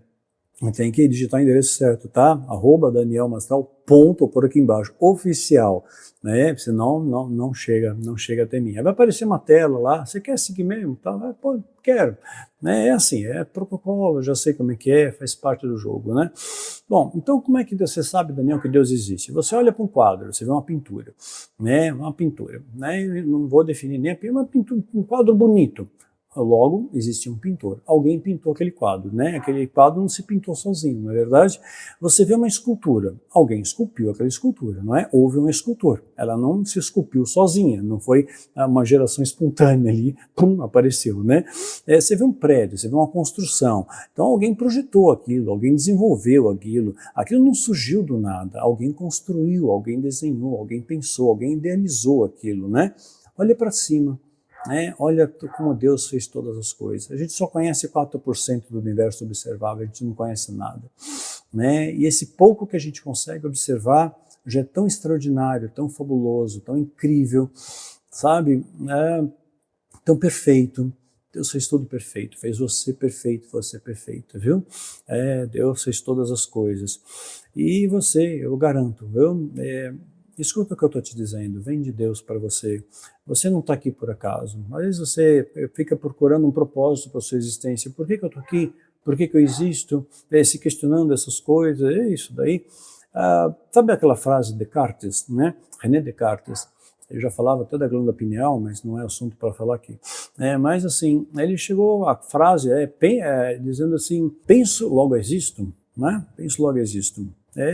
Speaker 1: Tem que digitar o endereço certo, tá? @DanielMastral, ponto, por aqui embaixo, oficial, né? Senão não chega até mim. Aí vai aparecer uma tela lá, você quer seguir mesmo? Tá? Pô, quero. Né? É assim, é protocolo, já sei como é que é, faz parte do jogo, né? Bom, então como é que você sabe, Daniel, que Deus existe? Você olha para um quadro, você vê uma pintura, né? Uma pintura, né? Não vou definir nem uma pintura, um quadro bonito. Logo, existe um pintor. Alguém pintou aquele quadro, né? Aquele quadro não se pintou sozinho, não é verdade? Você vê uma escultura. Alguém esculpiu aquela escultura, não é? Houve um escultor. Ela não se esculpiu sozinha, não foi uma geração espontânea ali, pum, apareceu, né? Você vê um prédio, você vê uma construção. Então alguém projetou aquilo, alguém desenvolveu aquilo. Aquilo não surgiu do nada. Alguém construiu, alguém desenhou, alguém pensou, alguém idealizou aquilo, né? Olha para cima. Olha como Deus fez todas as coisas. A gente só conhece 4% do universo observável, a gente não conhece nada. Né? E esse pouco que a gente consegue observar já é tão extraordinário, tão fabuloso, tão incrível, sabe? Tão perfeito. Deus fez tudo perfeito, fez você perfeito, viu? Deus fez todas as coisas. E você, eu garanto, viu? Escuta o que eu estou te dizendo, vem de Deus para você. Você não está aqui por acaso. Às vezes você fica procurando um propósito para a sua existência. Por que eu estou aqui? Por que eu existo? Se questionando essas coisas, isso daí. Sabe aquela frase de Descartes, né? René Descartes? Eu já falava até da glândula pineal, mas não é assunto para falar aqui. Mas assim, ele chegou, a frase dizendo assim, penso, logo existo, né? Penso, logo existo.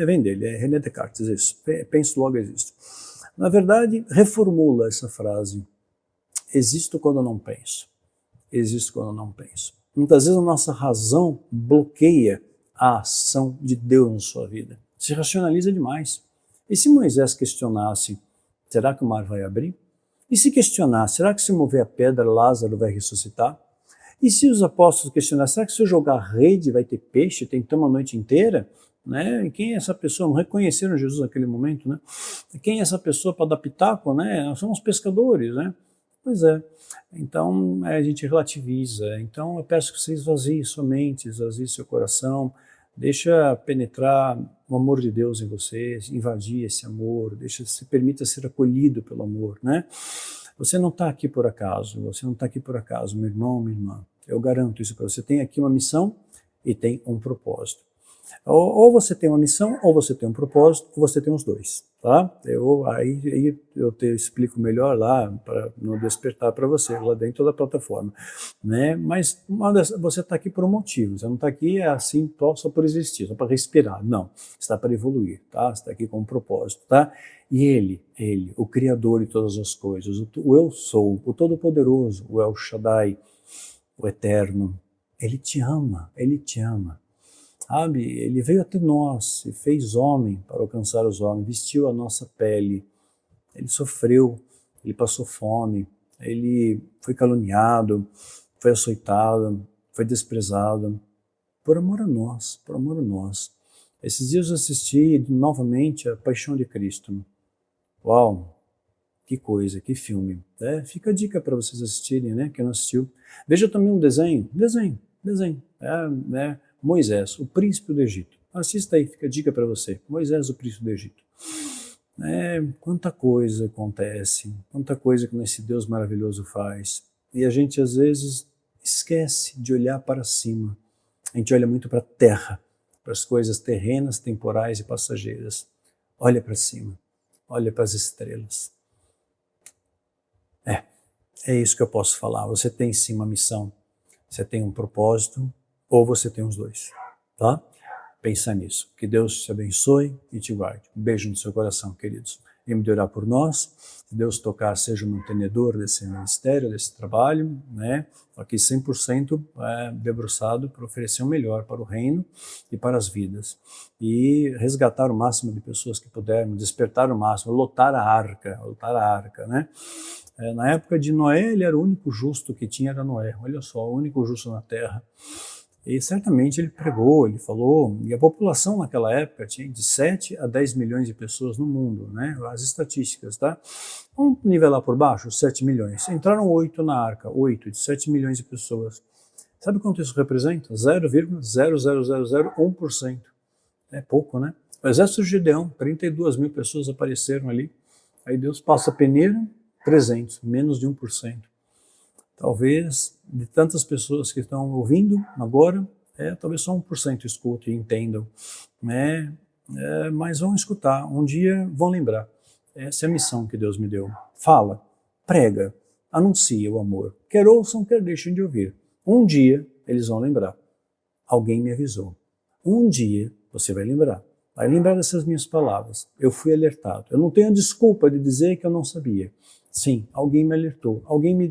Speaker 1: Vem dele, é René Descartes, isso. Penso, logo existo. Na verdade, reformula essa frase. Existo quando eu não penso. Existo quando eu não penso. Muitas vezes a nossa razão bloqueia a ação de Deus na sua vida. Se racionaliza demais. E se Moisés questionasse, será que o mar vai abrir? E se questionar, será que se mover a pedra, Lázaro vai ressuscitar? E se os apóstolos questionar, será que se eu jogar rede vai ter peixe, tem uma noite inteira? Né? E quem é essa pessoa? Não reconheceram Jesus naquele momento, né? E quem é essa pessoa para dar pitaco, né? Nós somos pescadores, né? Pois é. Então a gente relativiza. Então eu peço que você esvazie sua mente, esvazie seu coração, deixa penetrar o amor de Deus em você, invadir esse amor, se permita ser acolhido pelo amor, né? Você não está aqui por acaso, você não está aqui por acaso, meu irmão, minha irmã. Eu garanto isso para você. Tem aqui uma missão e tem um propósito. Ou você tem uma missão, ou você tem um propósito, ou você tem os dois, tá? Aí eu te explico melhor lá, para não despertar para você, lá dentro da plataforma, né? Mas você está aqui por um motivo, você não está aqui assim só por existir, só para respirar, não. Está para evoluir, tá? Você está aqui com um propósito, tá? E ele, o Criador de todas as coisas, o Eu Sou, o Todo-Poderoso, o El Shaddai, o Eterno, ele te ama, ele te ama. Sabe, ele veio até nós, se fez homem para alcançar os homens, vestiu a nossa pele, ele sofreu, ele passou fome, ele foi caluniado, foi açoitado, foi desprezado, por amor a nós, por amor a nós. Esses dias eu assisti novamente a Paixão de Cristo. Uau, que coisa, que filme. Fica a dica para vocês assistirem, né, quem não assistiu. Veja também um desenho. Moisés, o príncipe do Egito. Assista aí, fica a dica para você. Moisés, o príncipe do Egito. Quanta coisa acontece, quanta coisa que esse Deus maravilhoso faz. E a gente às vezes esquece de olhar para cima. A gente olha muito para a terra, para as coisas terrenas, temporais e passageiras. Olha para cima, olha para as estrelas. É isso que eu posso falar. Você tem sim uma missão, você tem um propósito, ou você tem os dois, tá? Pensa nisso. Que Deus te abençoe e te guarde. Um beijo no seu coração, queridos. Lembre de orar por nós. Se Deus tocar, seja o mantenedor desse ministério, desse trabalho, né? Aqui 100% debruçado para oferecer o melhor para o reino e para as vidas. E resgatar o máximo de pessoas que pudermos, despertar o máximo, lotar a arca, né? Na época de Noé, ele era o único justo que tinha, era Noé. Olha só, o único justo na terra. E certamente ele pregou, ele falou, e a população naquela época tinha de 7 a 10 milhões de pessoas no mundo, né? As estatísticas, tá? Vamos nivelar por baixo, 7 milhões. Entraram 8 na arca, 8 de 7 milhões de pessoas. Sabe quanto isso representa? 0,00001%. É pouco, né? O exército de Gideão, 32 mil pessoas apareceram ali. Aí Deus passa a peneira, 300, menos de 1%. Talvez, de tantas pessoas que estão ouvindo agora, talvez só 1% escutem e entendam, né? Mas vão escutar, um dia vão lembrar. Essa é a missão que Deus me deu. Fala, prega, anuncia o amor. Quer ouçam, quer deixem de ouvir. Um dia eles vão lembrar. Alguém me avisou. Um dia você vai lembrar. Vai lembrar dessas minhas palavras. Eu fui alertado. Eu não tenho a desculpa de dizer que eu não sabia. Sim, alguém me alertou, alguém me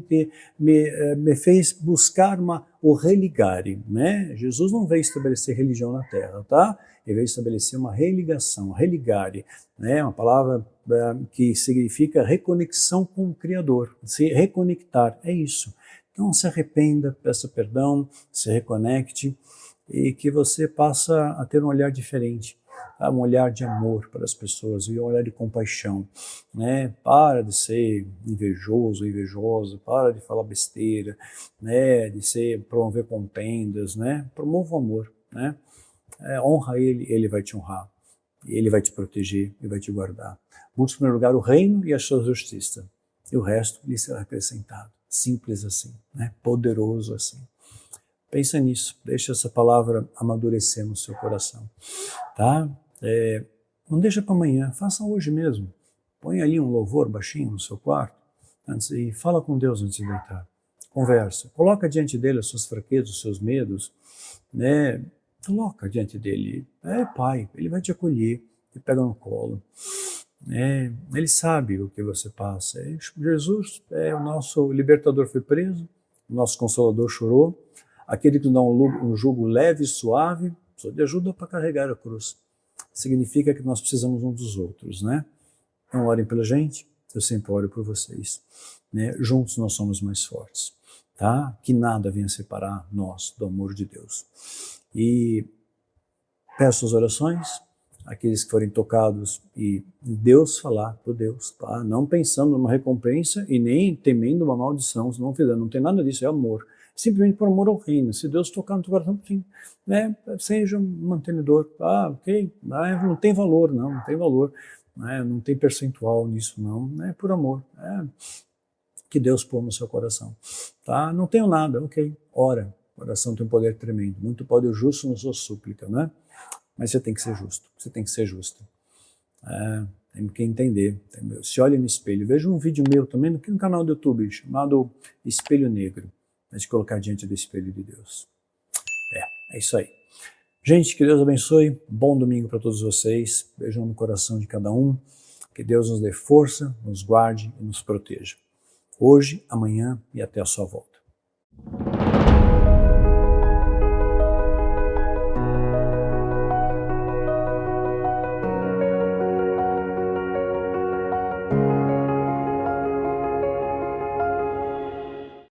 Speaker 1: fez buscar o religare, né? Jesus não veio estabelecer religião na Terra, tá? Ele veio estabelecer uma religação, religare, né? Uma palavra que significa reconexão com o Criador, se reconectar, é isso. Então se arrependa, peça perdão, se reconecte e que você passe a ter um olhar diferente. Um olhar de amor para as pessoas e um olhar de compaixão, né? Para de ser invejoso, invejosa, para de falar besteira, né? De promover contendas, né? Promova o amor, né? Honra ele, ele vai te honrar, ele vai te proteger, ele vai te guardar. Busque em primeiro lugar o reino e a sua justiça, e o resto lhe será acrescentado. Simples assim, né? Poderoso assim. Pensa nisso, deixa essa palavra amadurecer no seu coração, tá? Não deixa para amanhã, faça hoje mesmo. Põe ali um louvor baixinho no seu quarto e fala com Deus antes de deitar. Conversa, coloca diante dele as suas fraquezas, os seus medos, né? Coloca diante dele. Pai, ele vai te acolher, te pega no colo. Ele sabe o que você passa. Jesus o nosso libertador, foi preso, o nosso consolador chorou, aquele que dá um jugo leve e suave, só de ajuda para carregar a cruz. Significa que nós precisamos uns dos outros, né? Então orem pela gente, eu sempre oro por vocês. Né? Juntos nós somos mais fortes. Tá? Que nada venha separar nós do amor de Deus. E peço as orações, aqueles que forem tocados, e Deus falar por Deus, tá? Não pensando numa recompensa e nem temendo uma maldição, se não fizer, não tem nada disso, é amor. Simplesmente por amor ao reino. Se Deus tocar no teu coração, sim, né? Seja um mantenedor. Ok, não tem valor, não tem valor, né? Não tem percentual nisso, não, é por amor. Que Deus pôr no seu coração. Tá? Não tenho nada, ok, ora. A oração tem um poder tremendo. Muito pode o justo na sua súplica, né? Mas você tem que ser justo, você tem que ser justo. Tem que entender. Se olha no espelho. Veja um vídeo meu também aqui no canal do YouTube, chamado Espelho Negro. Mas colocar diante do espelho de Deus. É isso aí. Gente, que Deus abençoe. Bom domingo para todos vocês. Beijão no coração de cada um. Que Deus nos dê força, nos guarde e nos proteja. Hoje, amanhã e até a sua volta.